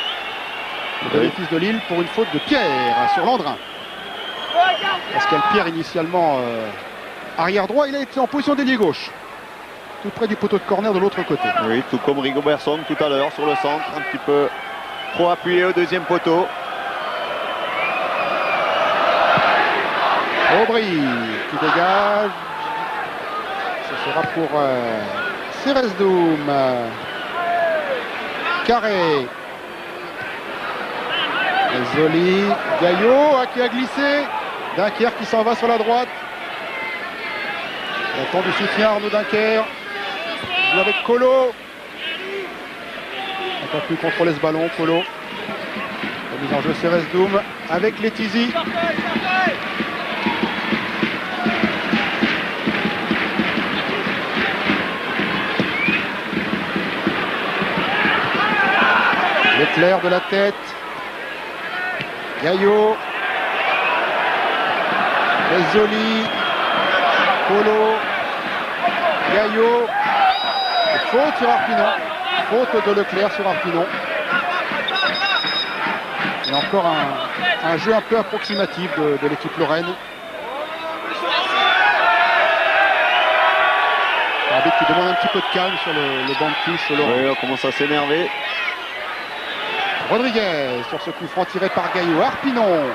Le bénéfice de Lille pour une faute de Pierre sur Landrin. Pascal Pierre initialement arrière droit, il a été en position d'ailier gauche. Tout près du poteau de corner de l'autre côté. Oui, tout comme Rigobert Song tout à l'heure sur le centre, un petit peu trop appuyé au deuxième poteau. Aubry qui dégage. Ce sera pour Ceresdoum. Carré. Zoli, Gaillot qui a glissé. Dunker qui s'en va sur la droite. On attend du soutien Arnaud Dunker. Il joue avec Colo. On n'a pas pu contrôler ce ballon, Colo. La mise en jeu Ceresdoum avec Letizy. Leclerc de la tête. Gaillot. Zoli. Colo. Gaillot. Faute sur Arpinon. Faute de Leclerc sur Arpinon. Et encore un jeu un peu approximatif de l'équipe lorraine. L'arbitre qui demande un petit peu de calme sur le banc de touche. Oui, on commence à s'énerver. Rodriguez sur ce coup franc tiré par Gaillot. Arpinon.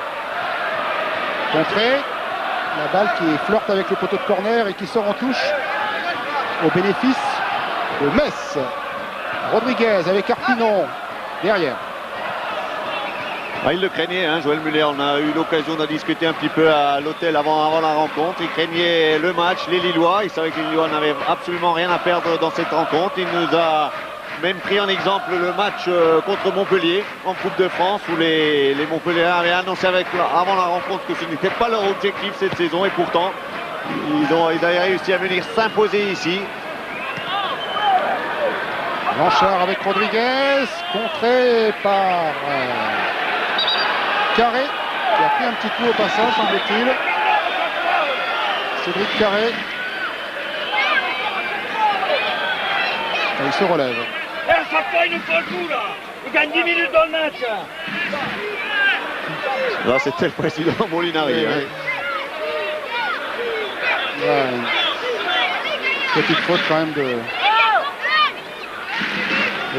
Contré. La balle qui flirte avec le poteau de corner et qui sort en touche au bénéfice de Metz. Rodriguez avec Arpinon derrière. Ah, il le craignait, hein, Joël Muller. On a eu l'occasion d'en discuter un petit peu à l'hôtel avant la rencontre. Il craignait le match, les Lillois. Il savait que les Lillois n'avaient absolument rien à perdre dans cette rencontre. Il nous a même pris en exemple le match contre Montpellier en Coupe de France, où les Montpelliérains avaient annoncé avant la rencontre que ce n'était pas leur objectif cette saison. Et pourtant, ils avaient réussi à venir s'imposer ici. Blanchard avec Rodriguez, contré par Carré, qui a pris un petit coup au passage, semble-t-il. Cédric Carré. Et il se relève. Il nous faut le coup là. Il gagne 10 minutes dans le match. Là, c'était le président Molinari. Oui, oui. Ouais, une petite faute quand même de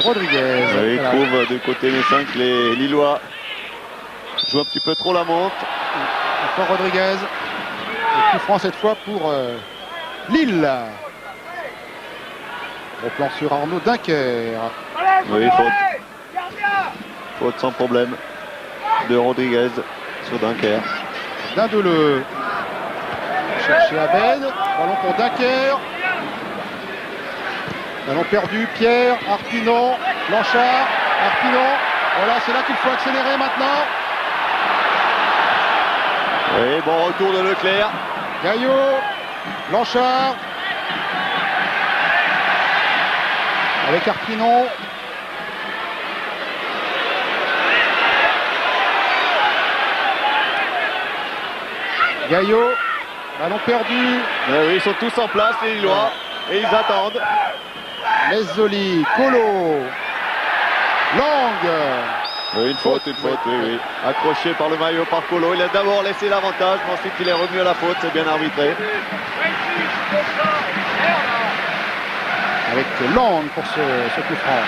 Rodriguez. Oui, il trouve du côté messin que les Lillois jouent un petit peu trop la montre. Encore Rodriguez. Et coup franc cette fois pour Lille. Au plan sur Arnaud Dunker. Oui, faute sans problème de Rodriguez sur Dunker. Dindeleu. Chercher Abed. Ballon pour Dunker. Ballon perdu. Pierre. Arpinon. Blanchard. Arpinon. Voilà, c'est là qu'il faut accélérer maintenant. Oui, bon retour de Leclerc. Gaillot. Blanchard. Avec Arpinon. Gaillot. Ballon perdu. Oui, ils sont tous en place, les Lillois. Et ils attendent. Mezzoli. Colo. Lang. Oui, une faute, oui. Accroché par le maillot par Colo. Il a d'abord laissé l'avantage, mais ensuite il est revenu à la faute. C'est bien arbitré. Avec Lang pour ce coup franc.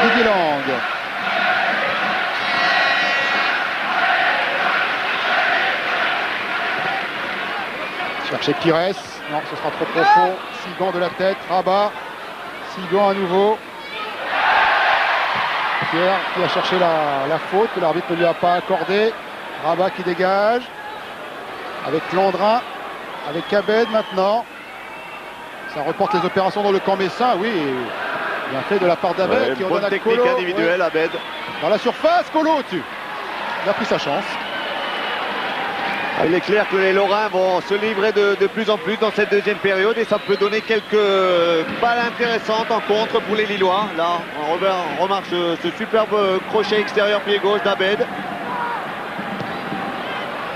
Didier Lang. Chercher Pires. Non, ce sera trop profond. Sigan de la tête. Rabat. Sigan à nouveau. Pierre qui a cherché la faute. L'arbitre ne lui a pas accordé. Rabat qui dégage. Avec Landrin. Avec Abed maintenant. Ça reporte les opérations dans le camp messin, oui. Bien fait de la part d'Abed qui bonne ordonne à technique Colo. individuelle, Abed. Dans la surface, Colo au-dessus. Il a pris sa chance. Il est clair que les Lorrains vont se livrer de plus en plus dans cette deuxième période et ça peut donner quelques balles intéressantes en contre pour les Lillois. Là, on remarque ce superbe crochet extérieur pied gauche d'Abed.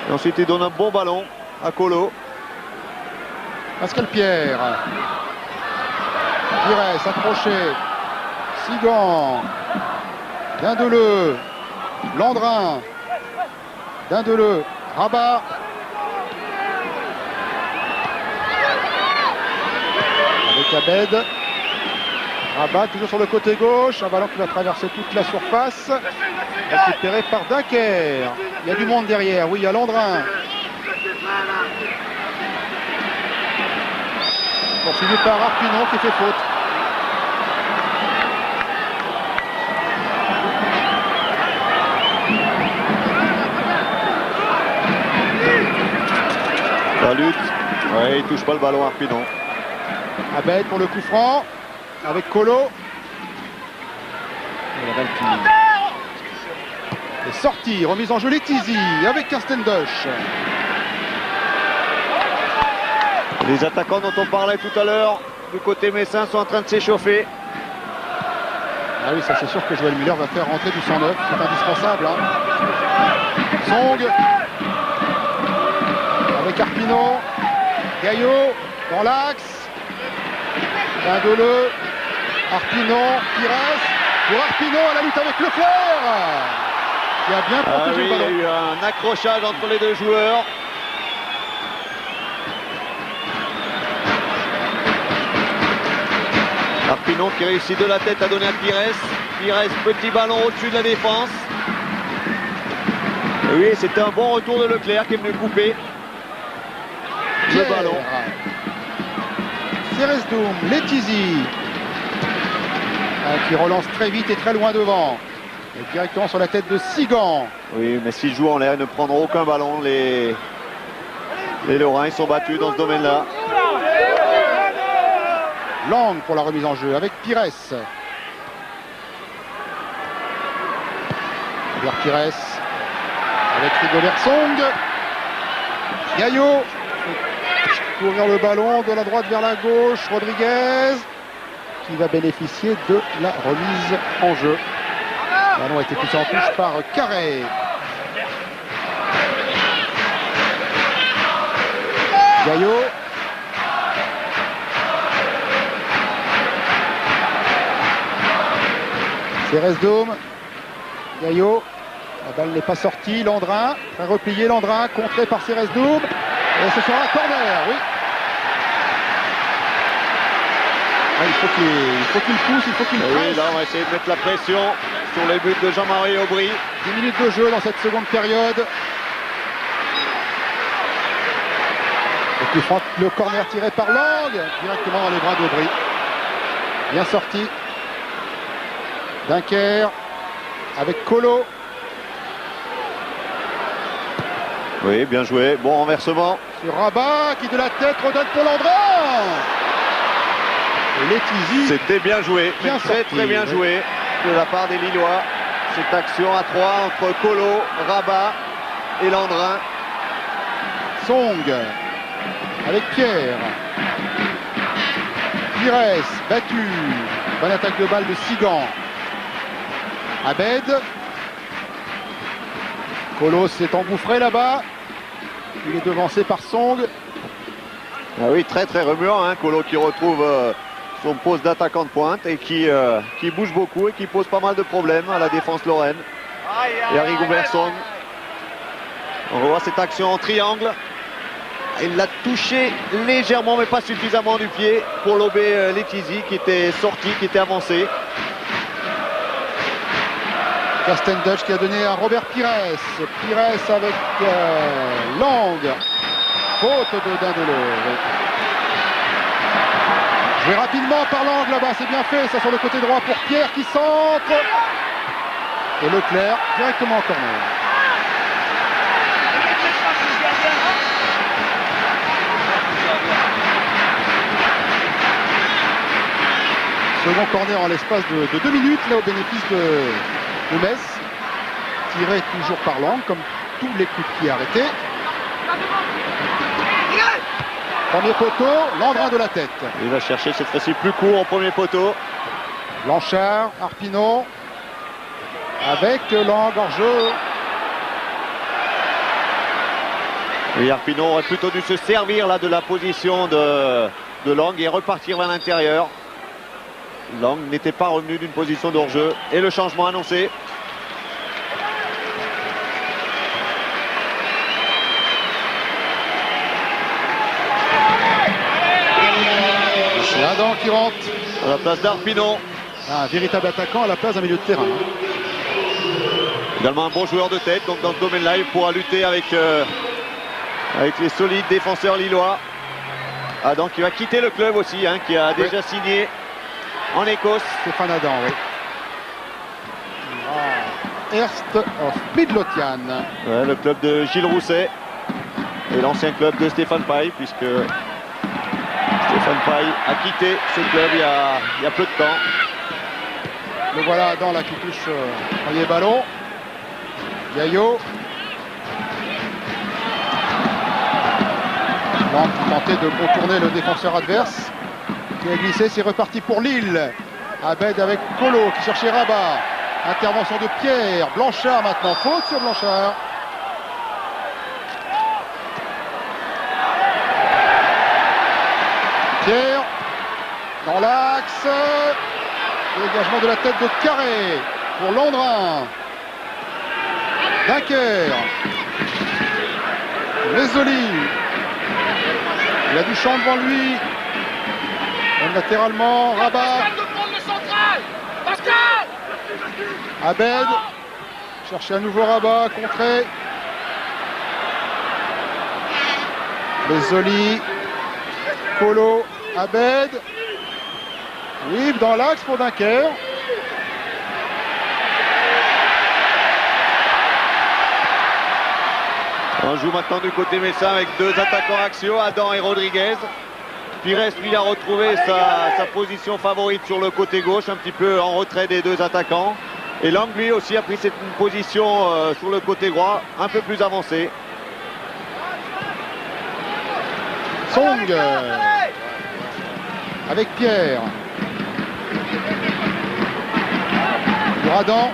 Et ensuite, il donne un bon ballon à Colo. Pascal Pierre. Pires accroché. Sigan. Dindeleu. Landrin. Dindeleu. Rabat. Avec Abed. Rabat toujours sur le côté gauche. Un ballon qui va traverser toute la surface. Récupéré par Dunker. Il y a du monde derrière. Oui, il y a Landrin. Poursuivi par Arpinon qui fait faute. La lutte. Ouais, il touche pas le ballon Arpinon. Abed pour le coup franc. Avec Colo. Et la balle qui est sortie. Remise en jeu Letizy avec Karsten Dush. Les attaquants dont on parlait tout à l'heure du côté messin sont en train de s'échauffer. Ah oui, ça c'est sûr que Joël Muller va faire rentrer du 109. C'est indispensable. Hein. Song. Avec Arpinon. Gaillot dans l'axe. Dindeleu. Arpinon. Pires. Pour Arpinon à la lutte avec Leclerc. Qui a bien protégé le ballon. Il y a eu un accrochage entre les deux joueurs. Arpinon qui réussit de la tête à donner à Pires. Pires, petit ballon au-dessus de la défense. Et oui, c'était un bon retour de Leclerc qui est venu couper le ballon. Zeresdoum, Letizi qui relance très vite et très loin devant. Et directement sur la tête de Sigan. Oui, mais s'ils jouent en l'air, ils ne prendront aucun ballon. Les Lorrains, ils sont battus dans ce domaine-là. Lang pour la remise en jeu avec Pires. Vers Pires avec Rigobert Song. Gaillot courir le ballon de la droite vers la gauche. Rodriguez qui va bénéficier de la remise en jeu. Le ballon a été poussé en touche par Carré. Gaillot. Zeresdoum. Gaillot. La balle n'est pas sortie. Landrin. Très replié. Landrin contré par Zeresdoum. Et ce sera un corner. Oui. Ah, il faut qu'il pousse. Il faut qu'il presse. Oui, là, on va essayer de mettre la pression sur les buts de Jean-Marie Aubry. 10 minutes de jeu dans cette seconde période. Et puis le corner tiré par Lang, directement dans les bras d'Aubry. Bien sorti. Dunker avec Colo. Oui, bien joué. Bon renversement. Sur Rabat qui de la tête redonne pour Landrin. Et Letizi. C'était bien joué. Bien très sorti, bien oui. joué de la part des Lillois. Cette action à 3 entre Colo, Rabat et Landrin. Song avec Pierre. Pires battu. Bonne attaque de balle de Sigan. Abed. Colo s'est engouffré là-bas. Il est devancé par Song. Ah oui, très remuant, hein, Colo qui retrouve son poste d'attaquant de pointe et qui bouge beaucoup et qui pose pas mal de problèmes à la défense lorraine. Et à Rigobert Song. On revoit cette action en triangle. Il l'a touché légèrement mais pas suffisamment du pied pour lober Letizi qui était sorti, qui était avancé. Castendutch qui a donné à Robert Pires. Pires avec Lang. Faute de Dindeleu. Joué rapidement par Lang là-bas, c'est bien fait. Ça sur le côté droit pour Pierre qui centre. Et Leclerc directement en corner. Second corner en l'espace de 2 minutes, là au bénéfice de Metz. Tiré toujours par Lang, comme tous les coups de pied arrêtés. Premier poteau, Landrin de la tête. Il va chercher cette fois-ci plus court en premier poteau. Blanchard, Arpinon. Avec Lang en jeu. Et Arpinon aurait plutôt dû se servir là de la position de Lang et repartir vers l'intérieur. Lang n'était pas revenu d'une position de hors-jeu. Et le changement annoncé. C'est Adam qui rentre. À la place d'Arpinon. Un véritable attaquant à la place d'un milieu de terrain. Également un bon joueur de tête. Donc dans ce domaine-là, il pourra lutter avec les solides défenseurs lillois. Adam qui va quitter le club aussi, hein, qui a déjà signé en Écosse. Stéphane Adam, oui. Hearst of Midlothian. Ouais, le club de Gilles Rousset. Et l'ancien club de Stéphane Paille, puisque Stéphane Paille a quitté ce club il y a peu de temps. Le voilà Adam là qui touche le premier ballon. Gaillot. Lang qui tentait de contourner le défenseur adverse. Qui a glissé, c'est reparti pour Lille. Abed avec Colo qui cherchait Rabat. Intervention de Pierre. Blanchard maintenant. Faute sur Blanchard. Pierre dans l'axe. Dégagement de la tête de Carré pour Landrin. Dunker. Lesoli. Il a du champ devant lui. Même latéralement, Rabat. Abed. Chercher à nouveau Rabat, contré. Lesoli. Colo. Abed. Yves dans l'axe pour Dunker. On joue maintenant du côté messin avec deux attaquants axiaux, Adam et Rodriguez. Pires, lui, a retrouvé sa position favorite sur le côté gauche, un petit peu en retrait des deux attaquants. Et Lang, lui aussi, a pris cette position sur le côté droit, un peu plus avancé. Song avec Pierre. Pour Adam.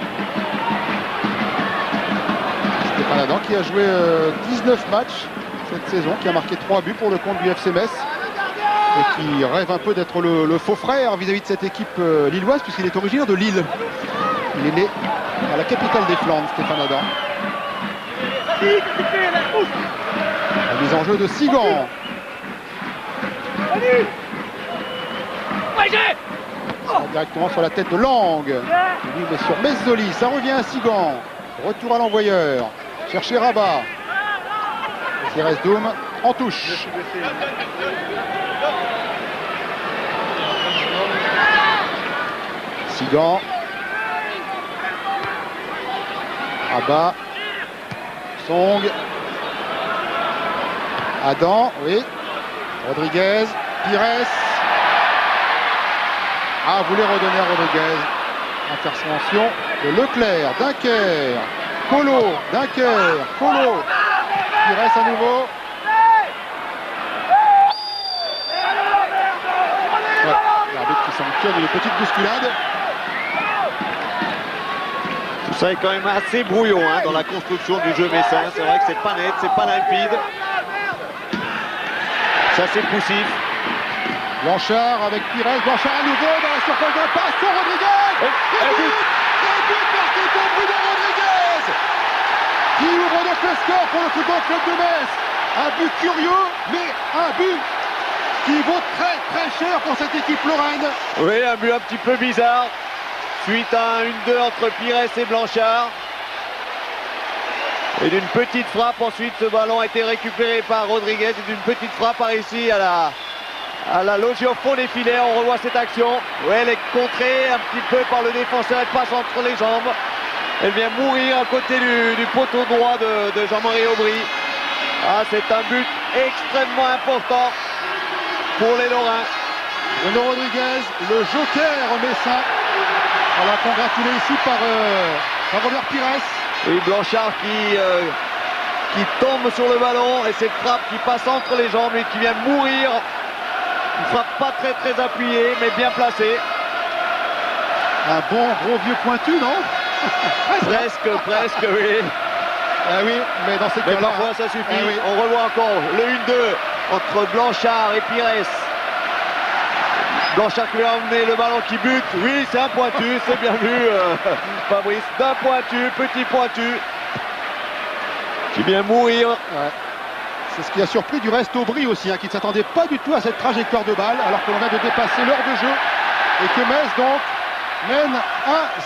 Stéphane Adam qui a joué 19 matchs cette saison, qui a marqué 3 buts pour le compte du FC Metz et qui rêve un peu d'être le faux frère vis-à-vis de cette équipe lilloise puisqu'il est originaire de Lille. Il est né à la capitale des Flandres, Stéphane Adam. La mise en jeu de Sigan. Directement sur la tête de Lang. Lui met sur Mezzoli, ça revient à Sigan. Retour à l'envoyeur. Chercher Rabat. Zeresdoum en touche. Sigan. Rabat. Song. Adam, oui. Rodriguez. Pires. Ah, voulait redonner à Rodriguez. Intervention de Leclerc, Dunker, Colo, Dunker, Colo. Pires à nouveau. Ouais, l'arbitre qui sanctionne une petite bousculade. Tout ça est quand même assez brouillon hein, dans la construction du jeu messin. C'est vrai que c'est pas net, c'est pas limpide. Ça c'est poussif. Blanchard avec Pires, Blanchard à nouveau dans la surface de passe pour Rodriguez. Et but marqué pour Bruno Rodriguez qui ouvre donc le score pour le Football Club de Metz. Un but curieux, mais un but qui vaut très très cher pour cette équipe lorraine. Oui, un but un petit peu bizarre. Suite à un 1-2 entre Pires et Blanchard. Et d'une petite frappe, ensuite ce ballon a été récupéré par Rodriguez. Et d'une petite frappe par ici à la logée au fond des filets. On revoit cette action. Oui, elle est contrée un petit peu par le défenseur. Elle passe entre les jambes. Elle vient mourir à côté du poteau droit de Jean-Marie Aubry. Ah, c'est un but extrêmement important pour les Lorrains. Bruno Rodriguez, le joker messin. On l'a congratulé ici par Robert Pires. Et Blanchard qui tombe sur le ballon et cette frappe qui passe entre les jambes et qui vient mourir. Une frappe pas très très appuyée mais bien placée. Un bon gros vieux pointu, non? Presque, oui. Ah oui, mais dans ces cas-là... parfois ça suffit. Ah oui. On revoit encore le 1-2 entre Blanchard et Pires. Blanchard qui lui a emmené le ballon qui bute. Oui, c'est un pointu, c'est bien vu, Fabrice. D'un pointu, petit pointu. Qui vient mourir. Ouais. C'est ce qui a surpris du reste Aubry aussi, hein, qui ne s'attendait pas du tout à cette trajectoire de balle, alors que l'on vient de dépasser l'heure de jeu. Et que Metz, donc, mène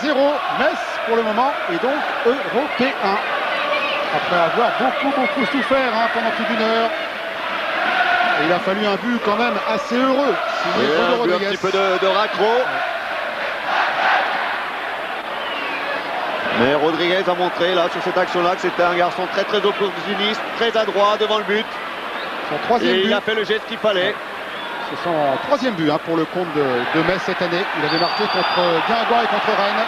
1-0. Metz, pour le moment, est donc européen. Après avoir beaucoup souffert hein, pendant plus d'une heure. Et il a fallu un but quand même assez heureux. Un petit peu de raccro. Mais Rodriguez a montré là sur cette action-là que c'était un garçon très très opportuniste, très adroit devant le but. Son troisième but. Il a fait le geste qu'il fallait. C'est son troisième but hein, pour le compte de Metz cette année. Il avait marqué contre Guingamp et contre Rennes.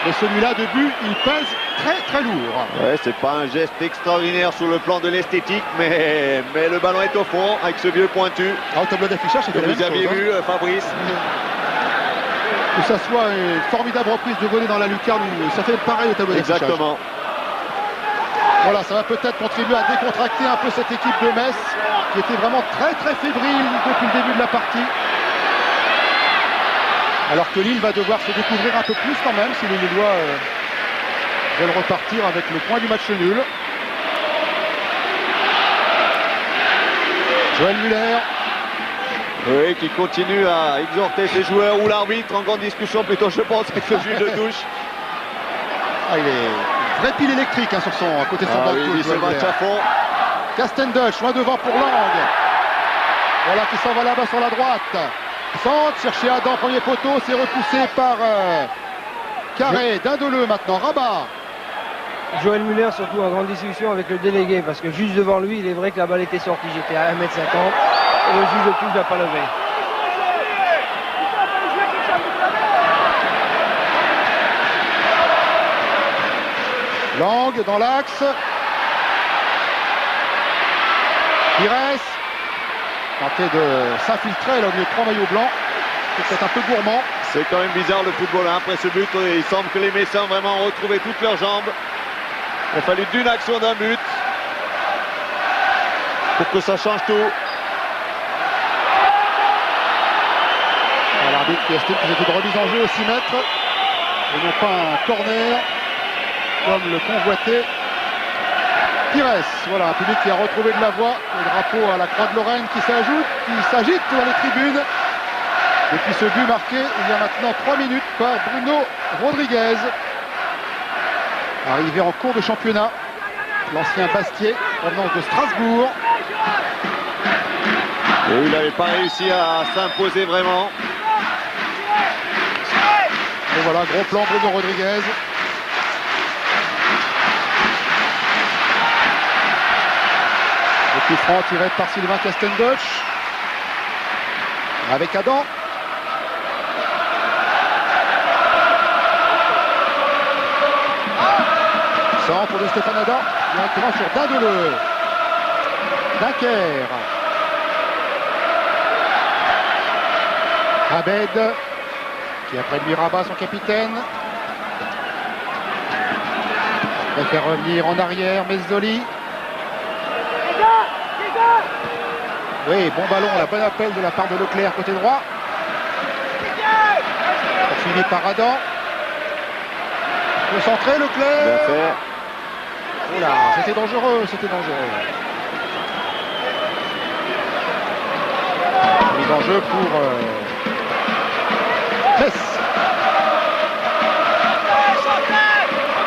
Mais celui-là de but, il pèse très très lourd. Ouais, c'est pas un geste extraordinaire sur le plan de l'esthétique, mais le ballon est au fond avec ce vieux pointu. Au tableau d'affichage, c'était la même chose. Vous aviez vu, Fabrice. Que ça soit une formidable reprise de volée dans la lucarne, ça fait pareil au tableau d'affichage. Exactement. Voilà, ça va peut-être contribuer à décontracter un peu cette équipe de Metz, qui était vraiment très très fébrile depuis le début de la partie. Alors que Lille va devoir se découvrir un peu plus quand même si les Lillois veulent repartir avec le point du match nul. Joël Muller. Oui, qui continue à exhorter ses joueurs ou l'arbitre en grande discussion plutôt je pense avec ce juge de touche. Ah, il est vrai pile électrique hein, sur son côté de son banc de touche. Il se match à fond. Castendutch, loin devant pour Lang. Voilà qui s'en va là-bas sur la droite. Centre, chercher Adam, premier poteau, c'est repoussé par Carré, Dindoleu maintenant, Rabat. Joël Muller surtout en grande discussion avec le délégué parce que juste devant lui, il est vrai que la balle était sortie. J'étais à 1m50 et le juge de touche n'a pas levé. Lang dans l'axe. Pires tenté de s'infiltrer là au milieu de 3 maillots blancs. C'est peut-être un peu gourmand. C'est quand même bizarre le football hein. Après ce but. Il semble que les Messins ont vraiment retrouvé toutes leurs jambes. Il a fallu d'une action d'un but pour que ça change tout. L'arbitre qui estime que c'était une remise en jeu au 6 mètres et non pas un corner comme le convoité Pires. Voilà, un public qui a retrouvé de la voix. Le drapeau à la Croix de Lorraine qui s'agite dans les tribunes. Depuis ce but marqué il y a maintenant 3 minutes par Bruno Rodriguez. Arrivé en cours de championnat, l'ancien Bastier, provenance de Strasbourg. Et il n'avait pas réussi à s'imposer vraiment. Et voilà, gros plan Bruno Rodriguez. Le coup franc tiré par Sylvain Castendoche. Avec Adam. Centre de Stéphane Adam, directement sur Dindoleu. Dunker. Abed, qui après lui Rabat son capitaine. Il va faire revenir en arrière Mezzoli. Oui, bon ballon, la bonne appel de la part de Leclerc côté droit. Poursuivi par Adam. Concentré Leclerc. Bien fait. Oh là, c'était dangereux, c'était dangereux. Mise en jeu pour Metz.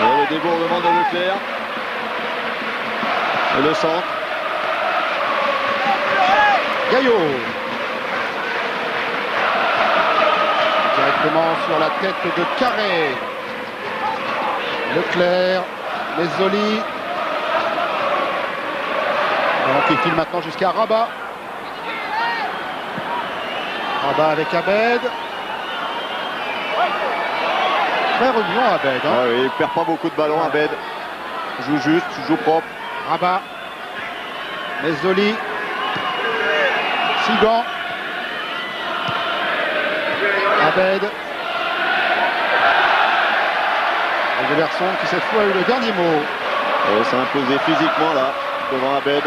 Le débordement de Leclerc. Et le centre. Gaillot. Directement sur la tête de Carré. Leclerc. Mezzoli. Donc il file maintenant jusqu'à Rabat. Rabat avec Abed. Très remuant Abed. Hein. Ah oui, il perd pas beaucoup de ballons Abed. Joue juste, joue propre. Rabat. Mezzoli. Sigan. Abed. Le garçon qui cette fois a eu le dernier mot. Et s'est imposé physiquement là, devant Abed.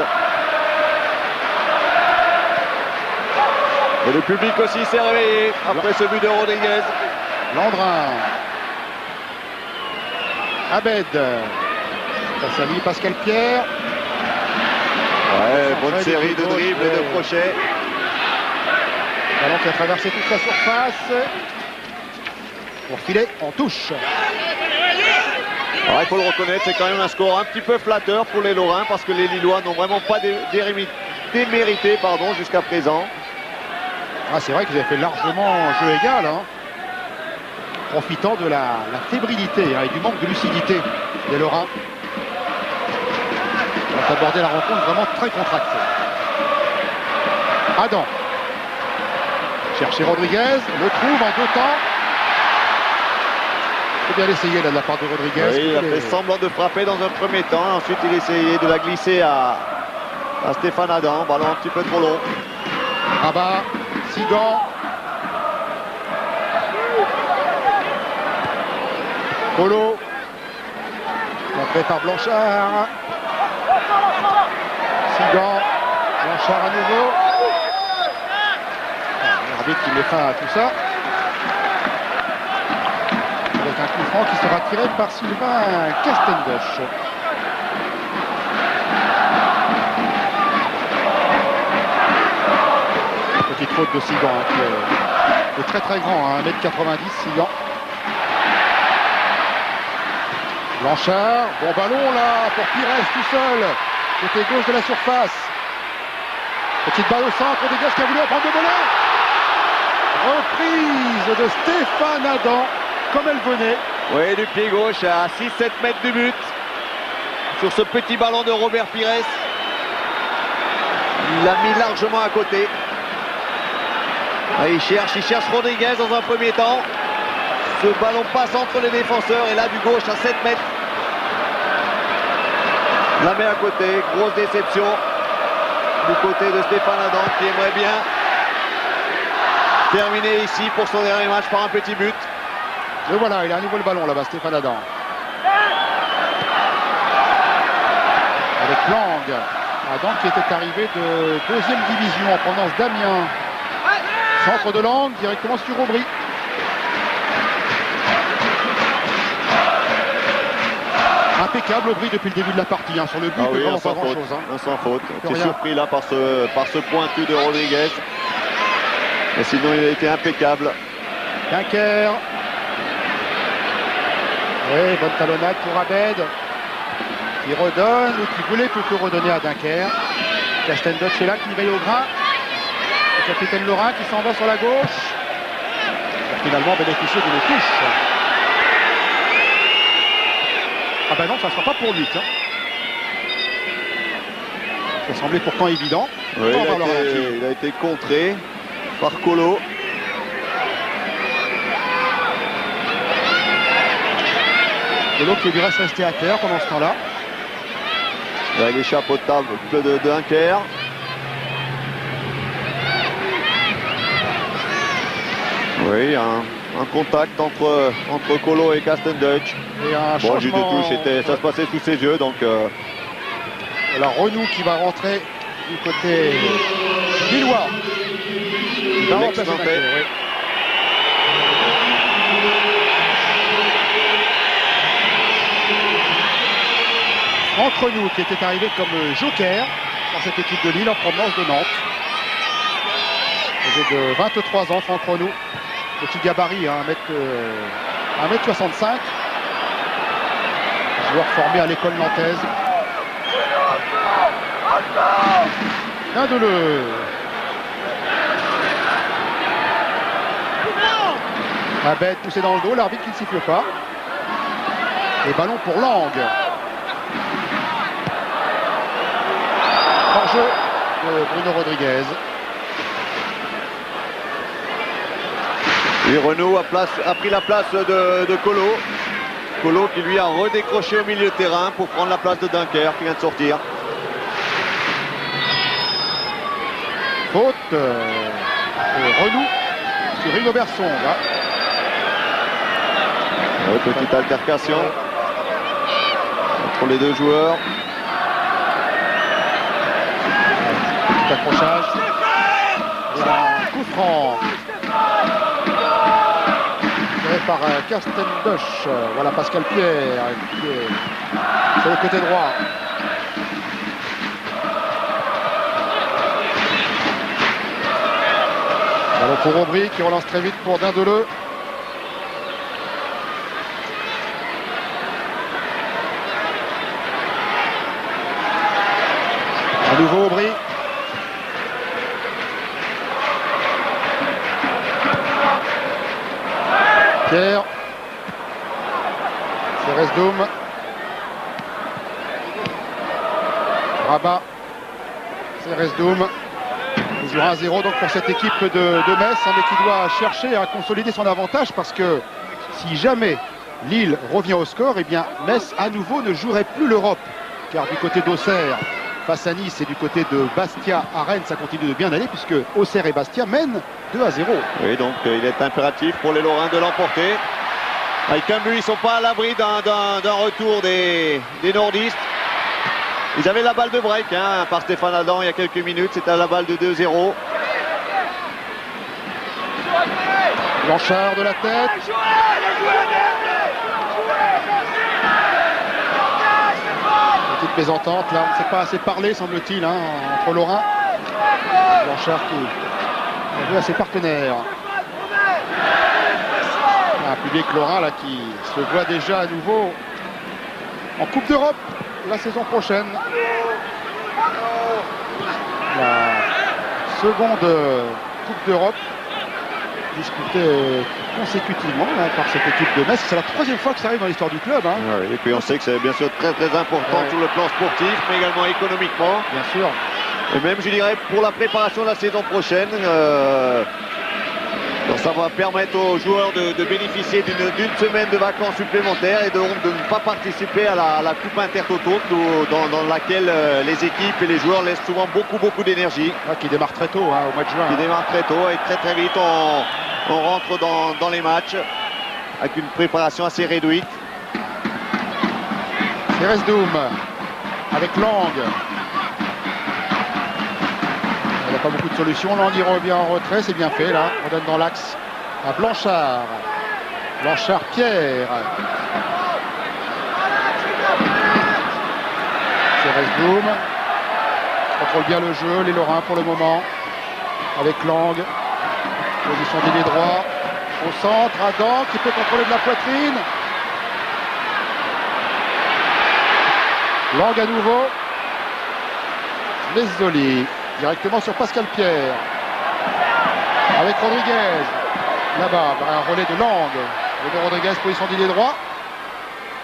Et le public aussi s'est réveillé après ce but de Rodriguez. Landrin. Abed. Ça salue Pascal Pierre. Ouais, bonne série de dribbles et de crochets. Ballon qui a traversé toute la surface. Pour filer en touche. Alors, il faut le reconnaître, c'est quand même un score un petit peu flatteur pour les Lorrains parce que les Lillois n'ont vraiment pas démérité jusqu'à présent. Ah, c'est vrai qu'ils avaient fait largement jeu égal, hein, profitant de la fébrilité et du manque de lucidité des Lorrains. On va aborder la rencontre vraiment très contractée. Adam. Chercher Rodriguez, le trouve en 2 temps. Il faut bien l'essayer là de la part de Rodriguez. Oui, il a fait semblant de frapper dans un premier temps. Ensuite, il a essayé de la glisser à Stéphane Adam. Ballon un petit peu trop long. Rabat, Sigan. Colo. Montré par Blanchard. Sigan. Blanchard à nouveau. L'arbitre qui met fin à tout ça. Avec un coup franc qui sera tiré par Sylvain Castendoche. Petite faute de Sigan qui est très très grand, hein, 1m90 Sigan. Blanchard, bon ballon là pour Pires tout seul, côté gauche de la surface. Petite balle au centre, Rodriguez qui a voulu en prendre de volet. Reprise de Stéphane Adam, comme elle venait. Oui, du pied gauche à 6-7 mètres du but. Sur ce petit ballon de Robert Pires. Il l'a mis largement à côté. Ah, il cherche Rodriguez dans un premier temps. Ce ballon passe entre les défenseurs et là du gauche à 7 mètres. La met à côté, grosse déception du côté de Stéphane Adam qui aimerait bien terminer ici pour son dernier match par un petit but. Et voilà, il a à nouveau le ballon là-bas, Stéphane Adam. Avec Lang. Adam qui était arrivé de deuxième division en provenance d'Amiens. Centre de Lang, directement sur Aubry. Impeccable Aubry depuis le début de la partie. Sur le but, ah oui, vraiment pas sans faute. grand-chose. Sans faute. J'étais rien. surpris là par ce pointu de Rodriguez. Et sinon, il a été impeccable. Dunker. Oui, bonne talonnade pour Abed. Qui redonne ou qui voulait plutôt redonner à Dunker. Castendutch est là qui veille au grain. Le capitaine Lorrain qui s'en va sur la gauche. Il a finalement bénéficié d'une touche. Ah ben non, ça ne sera pas pour lui. Ça semblait pourtant évident. Oui, il a été contré par Colo. Colo qui est du reste resté à terre pendant ce temps-là. Là, il échappe au table de Dunker. Oui, un contact entre Colo et Castendutch. Et un bon, du changement... touche, ça se passait sous ses yeux, donc... Alors Renou qui va rentrer du côté lillois. Il va remplacer Dunker, oui. Entre nous qui était arrivé comme joker dans cette équipe de Lille en provenance de Nantes. Âgé de 23 ans, Franck Renou. Petit gabarit, 1m65. Joueur formé à l'école nantaise. Dindeleu. Abed poussé dans le dos, l'arbitre qui ne siffle pas. Et ballon pour Lang. Hors-jeu de Bruno Rodriguez. Et Renaud a pris la place de Colo. Colo qui lui a redécroché au milieu de terrain pour prendre la place de Dunker qui vient de sortir. Faute Renou sur Rigobert Song. Petite altercation entre les deux joueurs. Petit accrochage. Et un coup franc. Tiré par Castendutch. Voilà Pascal Pierre qui est sur le côté droit. Ballon pour Aubry qui relance très vite pour Dindeleu. À nouveau Aubry. Pierre. Seresdoum. Rabat. Seresdoum. Toujours 1-0 donc pour cette équipe de Metz, mais qui doit chercher à consolider son avantage parce que si jamais Lille revient au score, eh bien Metz à nouveau ne jouerait plus l'Europe. Car du côté d'Auxerre face à Nice et du côté de Bastia à Rennes, ça continue de bien aller puisque Auxerre et Bastia mènent 2-0. Oui, donc il est impératif pour les Lorrains de l'emporter. Avec un but, ils ne sont pas à l'abri d'un retour des nordistes. Ils avaient la balle de break par Stéphane Adam il y a quelques minutes. C'était la balle de 2-0. Blanchard de la tête. Petite plaisantante, là, on ne s'est pas assez parlé, semble-t-il, entre Lorrains. Blanchard qui a vu à ses partenaires. Un public lorrain là, qui se voit déjà à nouveau en Coupe d'Europe la saison prochaine. La seconde Coupe d'Europe disputée consécutivement hein, par cette équipe de Metz. C'est la 3e fois que ça arrive dans l'histoire du club. Hein. Ouais, et puis on sait que c'est bien sûr très important sur le plan sportif, mais également économiquement. Bien sûr. Et même, je dirais, pour la préparation de la saison prochaine, ça va permettre aux joueurs de bénéficier d'une semaine de vacances supplémentaires et de ne pas participer à la Coupe Intertoto dans laquelle les équipes et les joueurs laissent souvent beaucoup d'énergie. Qui démarre très tôt, hein, au mois de juin. Qui démarre très tôt et très vite on rentre dans les matchs avec une préparation assez réduite. Ceresdoum avec Lang. Il n'y a pas beaucoup de solutions. Lang il revient en retrait, c'est bien fait là. On donne dans l'axe à Blanchard. Blanchard-Pierre. Ceresdoum contrôle bien le jeu, les Lorrains pour le moment. Avec Lang. Position d'ailier droit. Au centre, Adam qui peut contrôler de la poitrine. Lang à nouveau. Mezzoli. Directement sur Pascal Pierre. Avec Rodriguez. Là-bas, un relais de Lang. René Rodriguez, position d'ailier droit.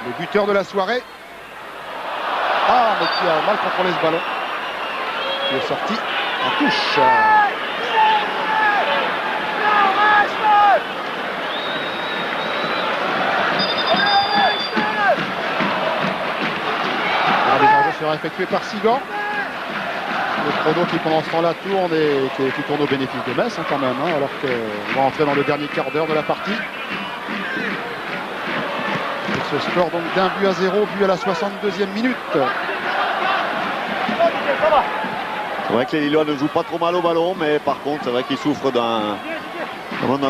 Le buteur de la soirée. Ah, mais qui a mal contrôlé ce ballon. Qui est sorti en touche. Alors, les enjeux seront effectués par Sigan. Le chrono qui pendant ce temps-là tourne et qui tourne au bénéfice de Metz hein, quand même, hein, alors qu'on va entrer dans le dernier quart d'heure de la partie. Et ce score donc d'1-0, but à la 62e minute. C'est vrai que les Lillois ne jouent pas trop mal au ballon, mais par contre c'est vrai qu'ils souffrent d'un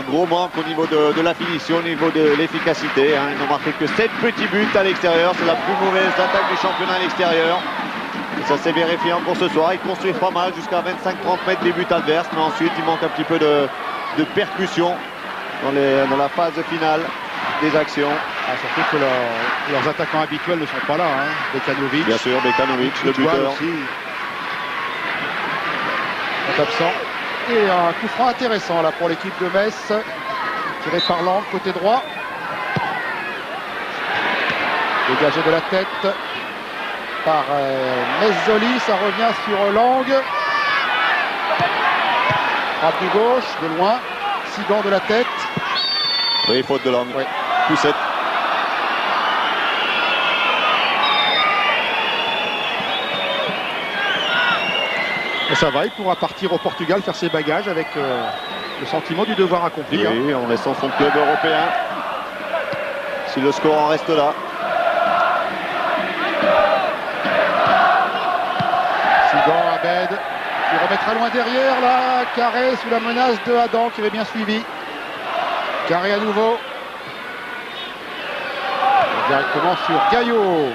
gros manque au niveau de la finition, au niveau de l'efficacité. Hein. Ils n'ont marqué que 7 petits buts à l'extérieur, c'est la plus mauvaise attaque du championnat à l'extérieur. Et ça s'est vérifié encore ce soir. Ils construisent pas mal jusqu'à 25-30 mètres des buts adverses, mais ensuite il manque un petit peu de percussion dans la phase finale des actions. Ah, surtout que leurs attaquants habituels ne sont pas là. Hein. Bekanovic. Bien sûr, Bekanovic, le buteur. Aussi. Est absent. Et un coup franc intéressant là pour l'équipe de Metz. Tiré par Lang, côté droit. Dégagé de la tête par Mezzoli, ça revient sur Lang. Frappe du gauche, de loin. Sigan de la tête. Oui, faute de Lang. Oui. Poussette. Et ça va, il pourra partir au Portugal faire ses bagages avec le sentiment du devoir accompli. Oui, en laissant son club européen. Si le score en reste là. Sigan, Abed, qui remettra loin derrière là. Carré sous la menace de Adam qui avait bien suivi. Carré à nouveau. Directement sur Gaillot.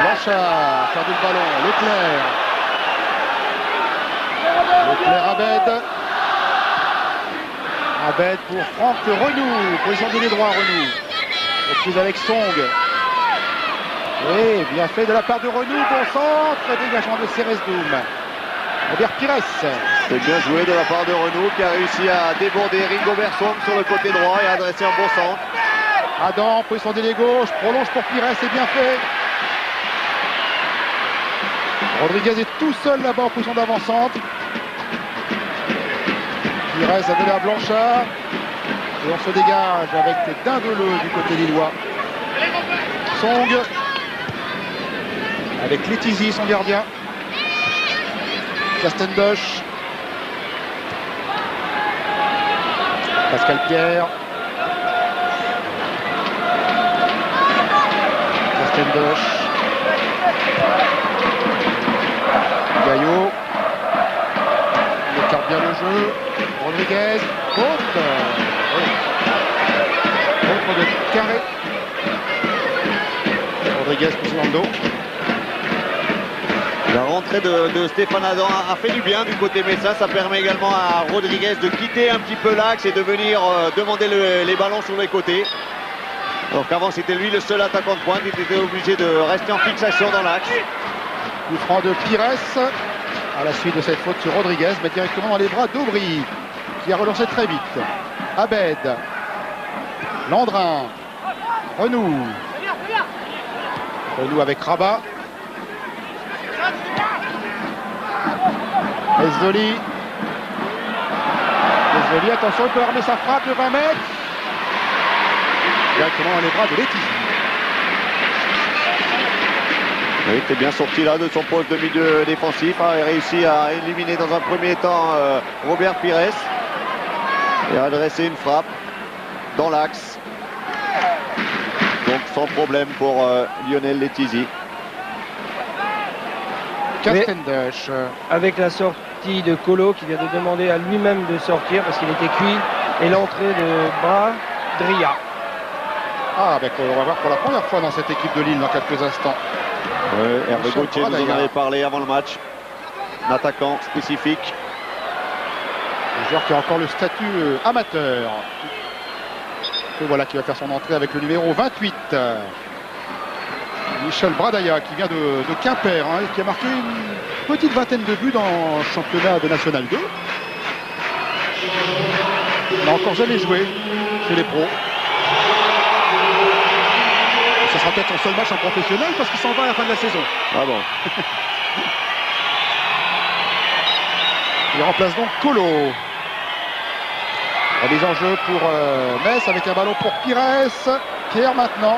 Blanchard, perdu le ballon. Leclerc. Leclerc, Abed. Abed pour Franck Renou. Position d'ailier droit, Renou. Reprise avec Song. Et bien fait de la part de Renou. Bon centre. Dégagement de Ceresdoum. Robert Pires. C'est bien joué de la part de Renou qui a réussi à déborder Rigobert Song sur le côté droit et à adresser un bon centre. Adam, position d'ailier gauche, prolonge pour Pires, c'est bien fait. Rodriguez est tout seul là-bas en position d'avant-centre. Pires a donné à Blanchard. Et on se dégage avec Dindeleu du côté lillois. Song. Avec Letizy, son gardien. Castendoche. Pascal Pierre. Castendoche. Gaillot. Il écarte bien le jeu. Rodriguez. Faute. Faute de Carré. Rodriguez pousse dans le dos. La rentrée de Stéphane Adam a fait du bien du côté messin. Ça permet également à Rodriguez de quitter un petit peu l'axe et de venir demander les ballons sur les côtés. Alors qu'avant c'était lui le seul attaquant de pointe. Il était obligé de rester en fixation dans l'axe. Coup franc de Pires à la suite de cette faute sur Rodriguez, mais directement dans les bras d'Aubry, qui a relancé très vite. Abed, Landrin, Renou avec Rabat. Mezzoli, attention, il peut armer sa frappe de 20 mètres. Directement dans les bras de Letizy. Il était bien sorti là de son poste de milieu défensif, a réussi à éliminer dans un premier temps Robert Pires et a adressé une frappe dans l'axe. Donc sans problème pour Lionel Letizy. Castendush. Avec la sortie de Colo qui vient de demander à lui-même de sortir parce qu'il était cuit, et l'entrée de Bradria. Ah, ben, on va voir pour la première fois dans cette équipe de Lille dans quelques instants. Hervé Gauthier nous en avait parlé avant le match. Un attaquant spécifique. Un joueur qui a encore le statut amateur. Et voilà qui va faire son entrée avec le numéro 28. Michel Bradaya qui vient de Quimper, hein, qui a marqué une petite vingtaine de buts dans le championnat de National 2. Il n'a encore jamais joué chez les pros. Ce sera peut-être son seul match en professionnel parce qu'il s'en va à la fin de la saison. Ah bon. Il remplace donc Colo. Remise en jeu pour Metz avec un ballon pour Pires. Pierre maintenant.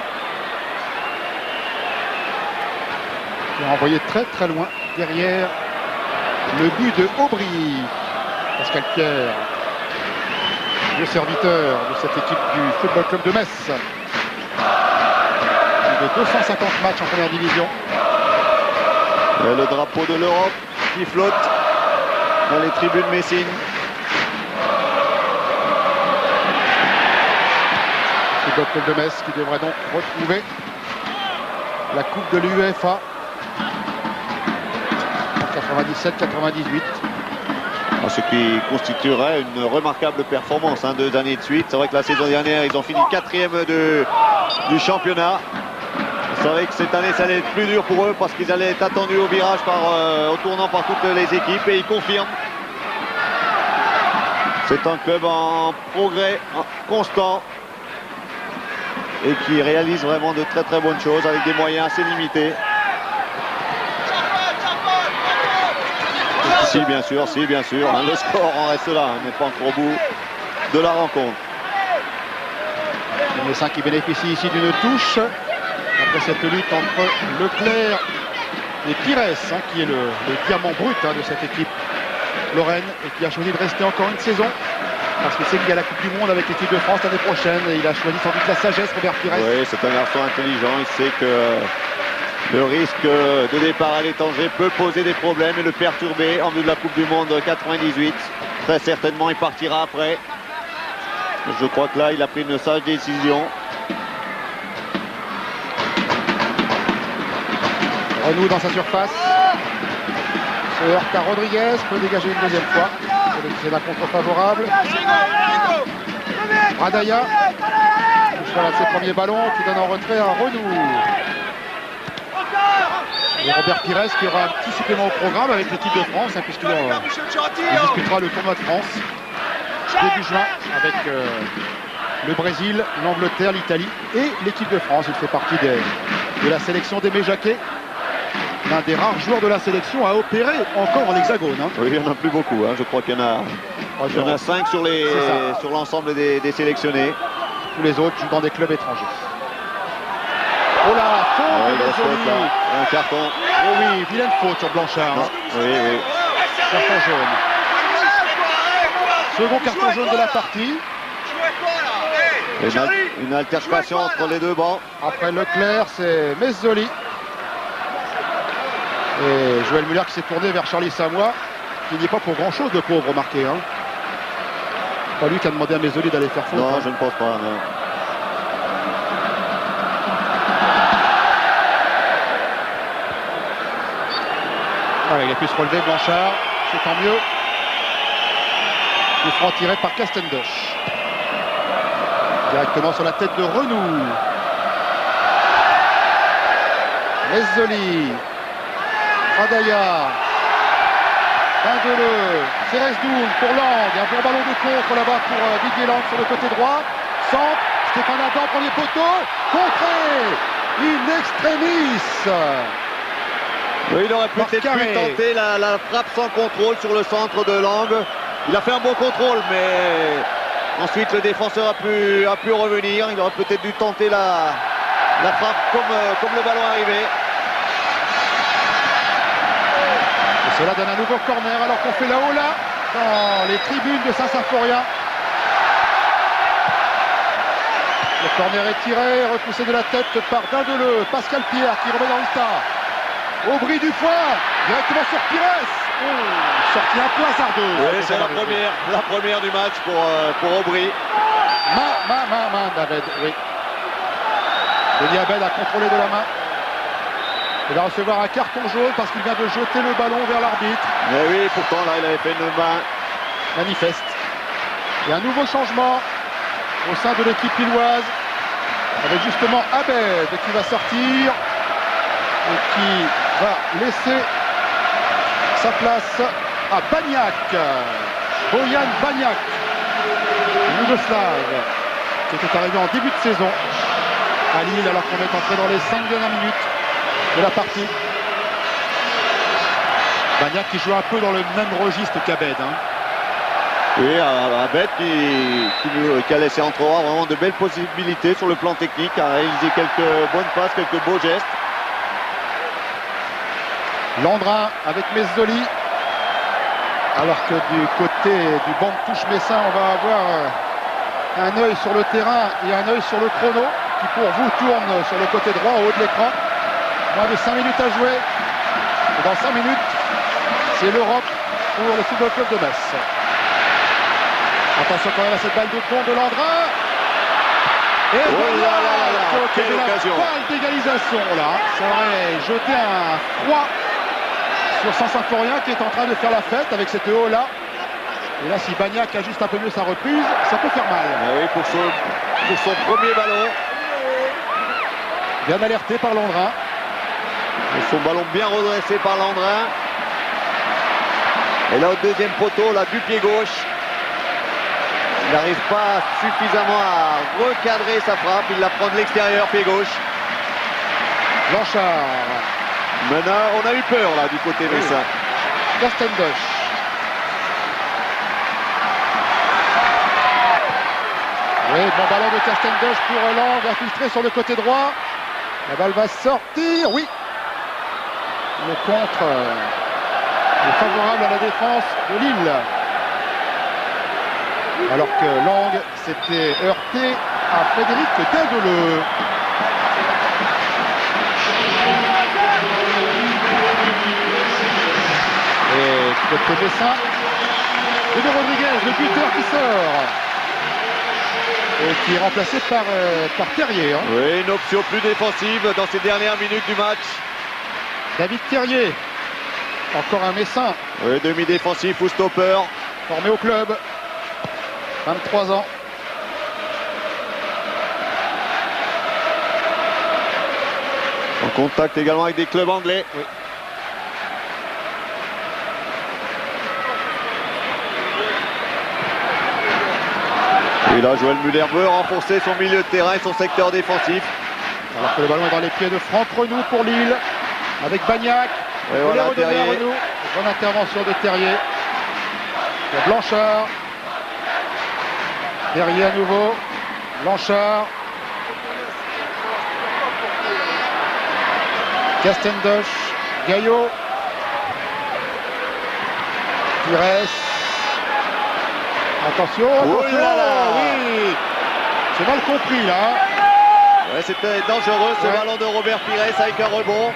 Qui a envoyé très très loin derrière le but de Aubry. Pascal Pierre, le serviteur de cette équipe du Football Club de Metz. 250 matchs en première division. Et le drapeau de l'Europe qui flotte dans les tribunes messines. Le Football Club de Metz qui devrait donc retrouver la coupe de l'UEFA en 97-98. Ce qui constituerait une remarquable performance, 2 années de suite. C'est vrai que la saison dernière, ils ont fini 4e du championnat. C'est vrai que cette année, ça allait être plus dur pour eux parce qu'ils allaient être attendus au virage au tournant par toutes les équipes, et ils confirment. C'est un club en progrès constant et qui réalise vraiment de très très bonnes choses avec des moyens assez limités. Si bien sûr, le score en reste là, on n'est pas encore au bout de la rencontre. Le Messin qui bénéficie ici d'une touche après cette lutte entre Leclerc et Pires, qui est le diamant brut de cette équipe lorraine et qui a choisi de rester encore une saison parce qu'il sait qu'il y a la Coupe du Monde avec l'équipe de France l'année prochaine, et il a choisi sans doute la sagesse, Robert Pires. Oui, c'est un garçon intelligent, il sait que le risque de départ à l'étranger peut poser des problèmes et le perturber en vue de la Coupe du Monde 98. Très certainement, il partira après. Je crois que là, il a pris une sage décision. Renou dans sa surface. Se heurte à Rodriguez, peut dégager une deuxième fois. C'est la contre favorable. Bradaya. Voilà ses premiers ballons qui donne en retrait à Renou. Et Robert Pires qui aura un petit supplément au programme avec l'équipe de France, puisqu'il disputera le tournoi de France début juin avec le Brésil, l'Angleterre, l'Italie et l'équipe de France. Il fait partie de la sélection d'Aimé Jacquet, l'un des rares joueurs de la sélection à opérer encore en hexagone. Oui, il n'y en a plus beaucoup. Je crois qu'il y en a 5 sur l'ensemble des sélectionnés. Tous les autres jouent dans des clubs étrangers. Oh là, faute, un carton. Oh oui, vilaine faute sur Blanchard. Oui. Carton jaune. Second carton jaune de la partie. Une altercation entre les deux bancs. Après Leclerc, c'est Mezzoli. Et Joël Muller qui s'est tourné vers Charlie Samois, qui n'y est pas pour grand chose, le pauvre, remarqué. Pas lui qui a demandé à Mezzoli d'aller faire faute. Non, je ne pense pas. Non. Voilà, il a pu se relever, Blanchard, c'est tant mieux. Le franc tiré par Castendush. Directement sur la tête de Renou. Mezzoli. Bradaya. Dindeleu, Ceresdoum pour Lang, un bon ballon de contre là-bas pour Didier Lang sur le côté droit. Centre, Stéphane Adam, premier poteau, contré, in extremis. Oui, il aurait peut-être pu tenter la frappe sans contrôle sur le centre de Lang. Il a fait un bon contrôle, mais ensuite le défenseur a pu revenir. Il aurait peut-être dû tenter la frappe comme le ballon arrivait. Et cela donne un nouveau corner alors qu'on fait là-haut là, dans les tribunes de Saint-Symphorien. Le corner est tiré, repoussé de la tête par Dindeleu. Pascal Pierre qui remet dans le tas. Aubry du foin, directement sur Pires. Sortie un peu hasardeuse. Oui, c'est la première du match pour Aubry. David, oui. Denis Abed a contrôlé de la main. Il va recevoir un carton jaune parce qu'il vient de jeter le ballon vers l'arbitre. Mais oui, pourtant là il avait fait une main manifeste. Et un nouveau changement au sein de l'équipe lilloise avec justement Abed qui va sortir et qui va laisser sa place à Bagnac. Bojan Bagnac, Yougoslave, qui était arrivé en début de saison à Lille alors qu'on est entré dans les 5 dernières minutes de la partie. Bagnac qui joue un peu dans le même registre qu'Abed. Oui, Abed qui a laissé entrevoir vraiment de belles possibilités sur le plan technique, a réalisé quelques bonnes passes, quelques beaux gestes. Landrin avec Mezzoli. Alors que du côté du banc de touche messin, on va avoir un œil sur le terrain et un œil sur le chrono qui pour vous tourne sur le côté droit au haut de l'écran. Moins de 5 minutes à jouer. Et dans 5 minutes, c'est l'Europe pour le Football Club de Metz. Attention quand même à cette balle de fond de Landrin. Et voilà, quelle occasion. Balle d'égalisation là. Ça aurait jeté un froid sur Saint-Symphorien qui est en train de faire la fête avec cette haut là. Et là, si Bagnac ajuste un peu mieux sa reprise, ça peut faire mal. Oui, pour son premier ballon. Bien alerté par Landrin. Et son ballon bien redressé par Landrin. Et là, au deuxième poteau, là, du pied gauche. Il n'arrive pas suffisamment à recadrer sa frappe. Il la prend de l'extérieur, pied gauche. Blanchard. Maintenant, on a eu peur là du côté messin. Castendoche. Oui, bon ballon de Castendoche pour Lang, infiltré sur le côté droit. La balle va sortir, oui. Le contre est favorable à la défense de Lille. Alors que Lang s'était heurté à Frédéric Dindeleu. Et côté messin, Bruno Rodriguez, le buteur qui sort. Et qui est remplacé par Terrier. Oui, une option plus défensive dans ces dernières minutes du match. David Terrier, encore un messin. Oui, demi-défensif ou stopper. Formé au club, 23 ans. En contact également avec des clubs anglais. Oui. Et là, Joël Muller veut renforcer son milieu de terrain et son secteur défensif. Alors que le ballon est dans les pieds de Franck Renou pour Lille. Avec Bagnac. Et voilà, Terrier. Bonne intervention de Terrier. De Blanchard. Terrier à nouveau. Blanchard. Castendoche. Gaillot. Pires. Attention, attention, oui. C'est mal compris là. Ouais, c'était dangereux ce ballon de Robert Pires avec un rebond.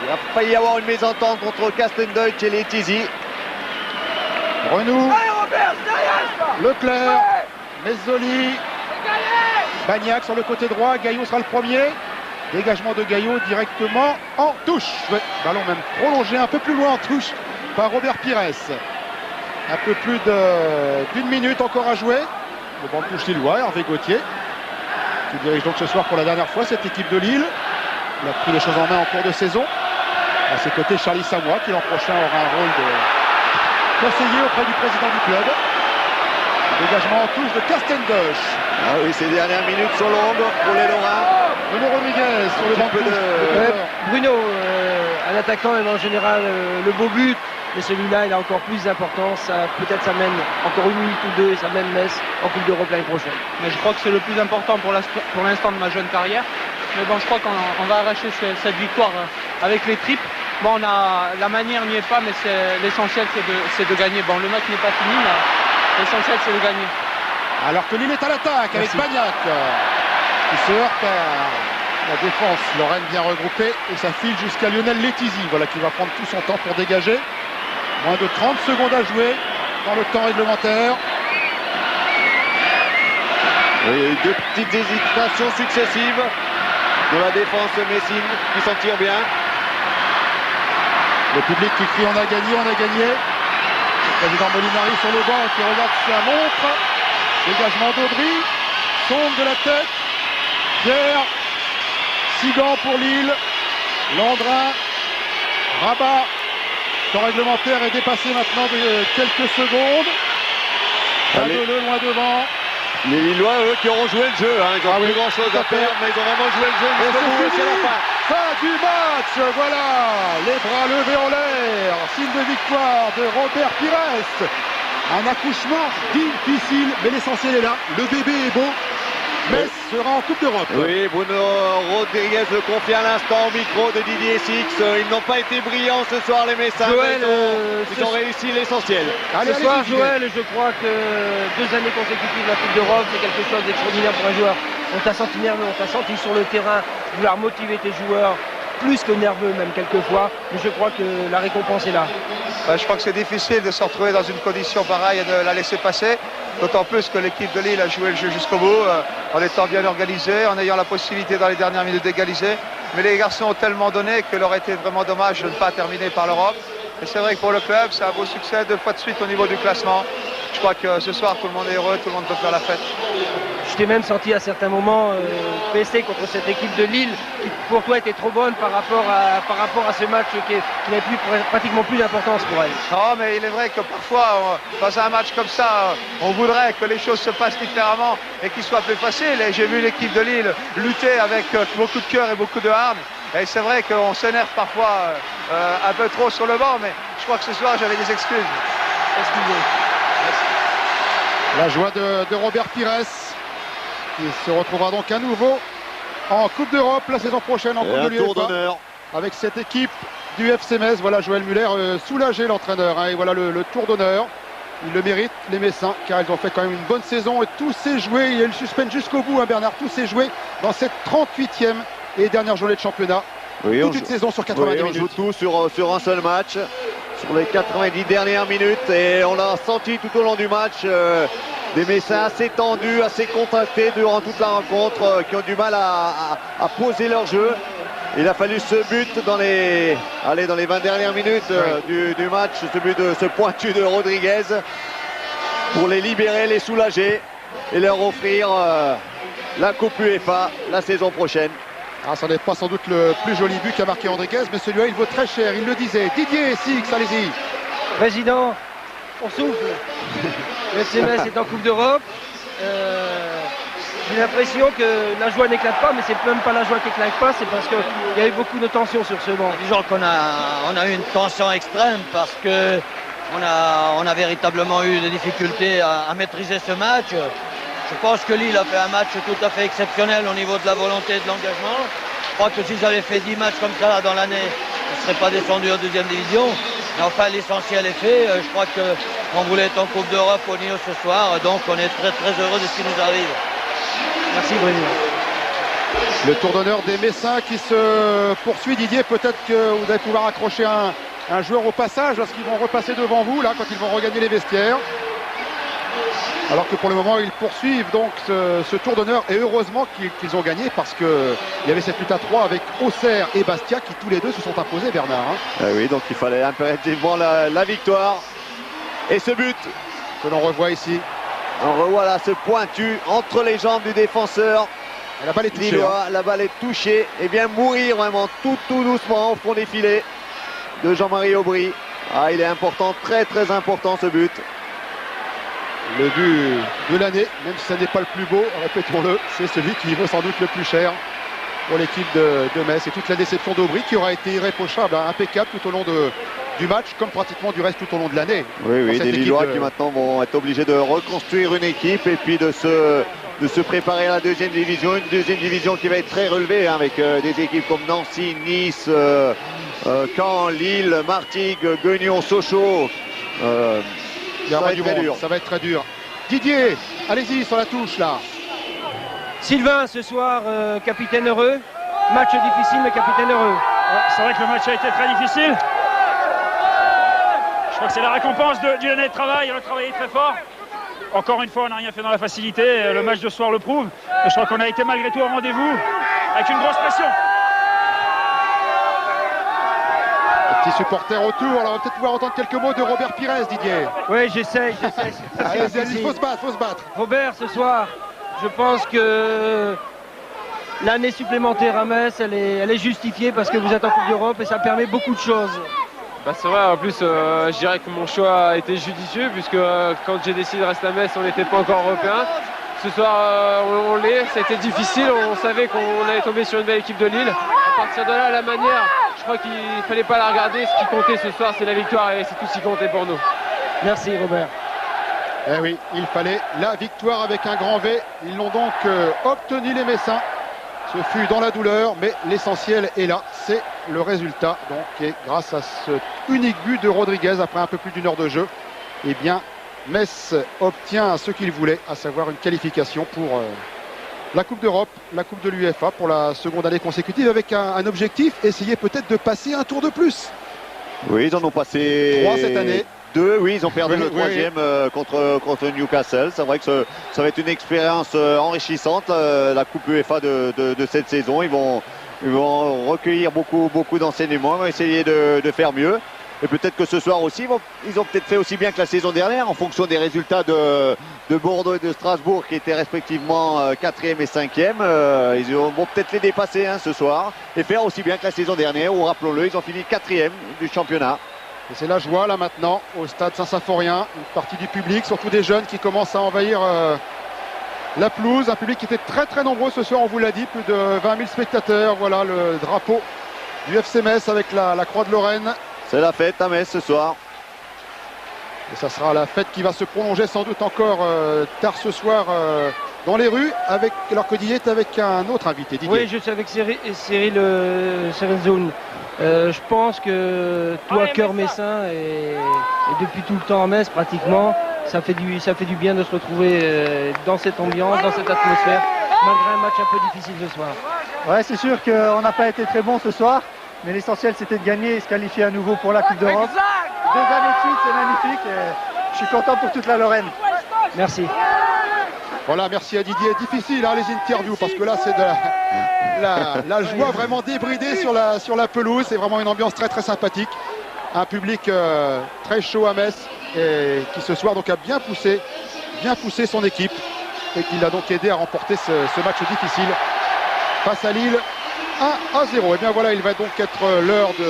Il a failli y avoir une mésentente entre Castendoche et Letizy. Renou. Leclerc. Mezzoli. Bagnac sur le côté droit. Gaillot sera le premier. Dégagement de Gaillot directement en touche. Ouais, ballon même prolongé un peu plus loin en touche par Robert Pires. Un peu plus d'une minute encore à jouer. Le banc de touche lillois, Hervé Gauthier, qui dirige donc ce soir pour la dernière fois cette équipe de Lille. Il a pris les choses en main en cours de saison. À ses côtés, Charlie Samois, qui l'an prochain aura un rôle conseiller auprès du président du club. Dégagement en touche de Castendosh. Ah oui, ces dernières minutes sont longues pour les Lorrains. Bruno Rodriguez sur le banc de touche. Bruno, un attaquant aime en général le beau but, mais celui-là il a encore plus d'importance. Peut-être ça mène encore une minute ou deux et ça mène Metz en Coupe d'Europe l'année prochaine. Mais je crois que c'est le plus important pour l'instant de ma jeune carrière. Mais bon, je crois qu'on va arracher cette victoire avec les tripes. Bon, la manière n'y est pas, mais l'essentiel c'est de gagner. Bon, le match n'est pas fini, mais l'essentiel c'est de gagner. Alors que Lille est à l'attaque avec Bagnac qui se heurte à la défense. Lorraine bien regroupée et ça file jusqu'à Lionel Letizy. Voilà qui va prendre tout son temps pour dégager. Moins de 30 secondes à jouer dans le temps réglementaire. Oui, il y a eu deux petites hésitations successives de la défense messine qui s'en tire bien. Le public qui crie on a gagné, on a gagné. Le président Molinari sur le banc qui regarde sa montre. Dégagement d'Aubry. Sonde de la tête. Pierre. Sigan pour Lille. Landrin. Rabat. Le temps réglementaire est dépassé maintenant de quelques secondes. Allez. Loin devant. Les Lillois, eux, qui auront joué le jeu. Hein. Ils n'ont plus grand chose à faire, mais ils ont vraiment joué le jeu jusqu'au bout et c'est la fin. Fin du match, voilà. Les bras levés en l'air. Signe de victoire de Robert Pires. Un accouchement difficile, mais l'essentiel est là. Le bébé est beau. Metz sera en Coupe d'Europe. Oui, Bruno Rodriguez le confie à l'instant au micro de Didier Six. Ils n'ont pas été brillants ce soir, les Messins. Joël, ils ont réussi l'essentiel. Ce soir, Joël, je crois que 2 années consécutives la Coupe d'Europe, c'est quelque chose d'extraordinaire pour un joueur. On t'a senti nerveux, on t'a senti sur le terrain vouloir motiver tes joueurs, plus que nerveux même quelquefois. Mais je crois que la récompense est là. Je crois que c'est difficile de se retrouver dans une condition pareille et de la laisser passer. D'autant plus que l'équipe de Lille a joué le jeu jusqu'au bout, en étant bien organisée, en ayant la possibilité dans les dernières minutes d'égaliser. Mais les garçons ont tellement donné qu'il aurait été vraiment dommage de ne pas terminer par l'Europe. Et c'est vrai que pour le club, c'est un beau succès 2 fois de suite au niveau du classement. Je crois que ce soir, tout le monde est heureux, tout le monde peut faire la fête. Je t'ai même senti à certains moments baisser contre cette équipe de Lille qui pour toi était trop bonne par rapport à ce match qui n'avait pratiquement plus d'importance pour elle. Non, mais il est vrai que parfois, dans un match comme ça, on voudrait que les choses se passent différemment et qu'il soit plus facile. Et j'ai vu l'équipe de Lille lutter avec beaucoup de cœur et beaucoup de hargne. Et c'est vrai qu'on s'énerve parfois un peu trop sur le banc, mais je crois que ce soir, j'avais des excuses. Excusez. La joie de Robert Pires qui se retrouvera donc à nouveau en Coupe d'Europe la saison prochaine en Coupe de tour l'UEFA d'honneur avec cette équipe du FC Metz. Voilà Joël Muller soulagé l'entraîneur hein, et voilà le tour d'honneur. Ils le méritent les Messins car ils ont fait quand même une bonne saison et tout s'est joué, il y a eu le suspense jusqu'au bout hein, Bernard, tout s'est joué dans cette 38e et dernière journée de championnat. Oui, toute une saison sur 90 minutes. On joue tout sur un seul match, sur les 90 dernières minutes et on l'a senti tout au long du match. Des Messins assez tendus, assez contractés durant toute la rencontre, qui ont du mal à poser leur jeu. Il a fallu ce but dans les 20 dernières minutes du match, ce but de ce pointu de Rodriguez, pour les libérer, les soulager et leur offrir la Coupe UEFA la saison prochaine. Ah, ça n'est pas sans doute le plus joli but qu'a marqué Rodriguez, mais celui-là il vaut très cher, il le disait. Didier Six, allez-y. Président, on souffle. Le FC Metz est en Coupe d'Europe. J'ai l'impression que la joie n'éclate pas, mais c'est même pas la joie qui n'éclate pas, c'est parce qu'il y a eu beaucoup de tension sur ce banc. Disons qu'on a eu une tension extrême parce que on a véritablement eu des difficultés à maîtriser ce match. Je pense que Lille a fait un match tout à fait exceptionnel au niveau de la volonté et de l'engagement. Je crois que s'ils avaient fait 10 matchs comme ça dans l'année, ils ne seraient pas descendus en 2e division. Mais enfin, l'essentiel est fait. Je crois qu'on voulait être en Coupe d'Europe au Nio ce soir. Donc, on est très très heureux de ce qui nous arrive. Merci Bruno. Le tour d'honneur des Messins qui se poursuit. Didier, peut-être que vous allez pouvoir accrocher un joueur au passage lorsqu'ils vont repasser devant vous, là, quand ils vont regagner les vestiaires. Alors que pour le moment, ils poursuivent donc ce tour d'honneur. Et heureusement qu'ils ont gagné parce qu'il y avait cette lutte à 3 avec Auxerre et Bastia qui tous les deux se sont imposés, Bernard. Hein. Ah oui, donc il fallait impérativement la victoire. Et ce but que l'on revoit ici. On revoit là ce pointu entre les jambes du défenseur. Et la balle est touchée. Lillois, la balle est touchée. Et bien mourir vraiment tout doucement au fond des filets de Jean-Marie Aubry. Ah, il est important, très très important ce but. Le but de l'année, même si ça n'est pas le plus beau, répétons-le, c'est celui qui vaut sans doute le plus cher pour l'équipe de Metz. Et toute la déception d'Aubry qui aura été irréprochable, impeccable tout au long du match, comme pratiquement du reste tout au long de l'année. Oui, des Lillois qui maintenant vont être obligés de reconstruire une équipe et puis de se préparer à la deuxième division. Une deuxième division qui va être très relevée hein, avec des équipes comme Nancy, Nice, Caen, Lille, Martigues, Guignon, Sochaux. Ça va être très dur. Didier, allez-y sur la touche là. Sylvain, ce soir, capitaine heureux. Match difficile, mais capitaine heureux. Ouais, c'est vrai que le match a été très difficile. Je crois que c'est la récompense d'une année de travail. On a travaillé très fort. Encore une fois, on n'a rien fait dans la facilité. Le match de ce soir le prouve. Et je crois qu'on a été malgré tout au rendez-vous avec une grosse pression. Petit supporter autour, alors on va peut-être pouvoir entendre quelques mots de Robert Pires, Didier. Oui, j'essaye. Allez, faut se battre. Robert, ce soir, je pense que l'année supplémentaire à Metz, elle est justifiée parce que vous êtes en Coupe d'Europe et ça permet beaucoup de choses. Bah c'est vrai, en plus je dirais que mon choix a été judicieux puisque quand j'ai décidé de rester à Metz, on n'était pas encore européen. Ce soir on l'est, ça a été difficile, on savait qu'on allait tomber sur une belle équipe de Lille. À partir de là, la manière, je crois qu'il ne fallait pas la regarder, ce qui comptait ce soir c'est la victoire et c'est tout ce qui comptait pour nous. Merci Robert. Eh oui, il fallait la victoire avec un grand V. Ils l'ont donc obtenu les Messins. Ce fut dans la douleur, mais l'essentiel est là. C'est le résultat. Donc, et grâce à ce unique but de Rodriguez après un peu plus d'une heure de jeu, eh bien, Metz obtient ce qu'il voulait, à savoir une qualification pour la Coupe d'Europe, la Coupe de l'UEFA pour la seconde année consécutive, avec un objectif, essayer peut-être de passer un tour de plus. Oui, ils en ont passé 3 cette année. 2, oui, ils ont perdu le troisième contre Newcastle. C'est vrai que ça va être une expérience enrichissante, la Coupe UEFA de cette saison. Ils vont recueillir beaucoup d'enseignements, ils vont essayer de faire mieux. Et peut-être que ce soir aussi, ils ont peut-être fait aussi bien que la saison dernière, en fonction des résultats de Bordeaux et de Strasbourg, qui étaient respectivement 4e et 5e. Ils vont peut-être les dépasser ce soir et faire aussi bien que la saison dernière, où, rappelons-le, ils ont fini 4e du championnat. Et c'est la joie là maintenant au stade Saint-Symphorien, une partie du public, surtout des jeunes qui commencent à envahir la pelouse, un public qui était très très nombreux ce soir, on vous l'a dit, plus de 20 000 spectateurs. Voilà le drapeau du FC Metz avec la Croix de Lorraine. C'est la fête à Metz ce soir. Et ça sera la fête qui va se prolonger sans doute encore tard ce soir dans les rues, alors que Didier est avec un autre invité. Didier. Oui, je suis avec Cyril Serenzoun. Je pense que toi, cœur messin, et depuis tout le temps à Metz pratiquement, ça fait du bien de se retrouver dans cette ambiance, dans cette atmosphère, malgré un match un peu difficile ce soir. Ouais, c'est sûr qu'on n'a pas été très bon ce soir, mais l'essentiel c'était de gagner et se qualifier à nouveau pour la Coupe d'Europe. 2 années de suite, c'est magnifique et je suis content pour toute la Lorraine. Merci. Voilà, merci à Didier. Difficile les interviews parce que là c'est de la joie vraiment débridée sur la pelouse. C'est vraiment une ambiance très très sympathique. Un public très chaud à Metz et qui ce soir donc a bien poussé son équipe et qui l'a donc aidé à remporter ce match difficile face à Lille 1-0. Et bien voilà, il va donc être l'heure de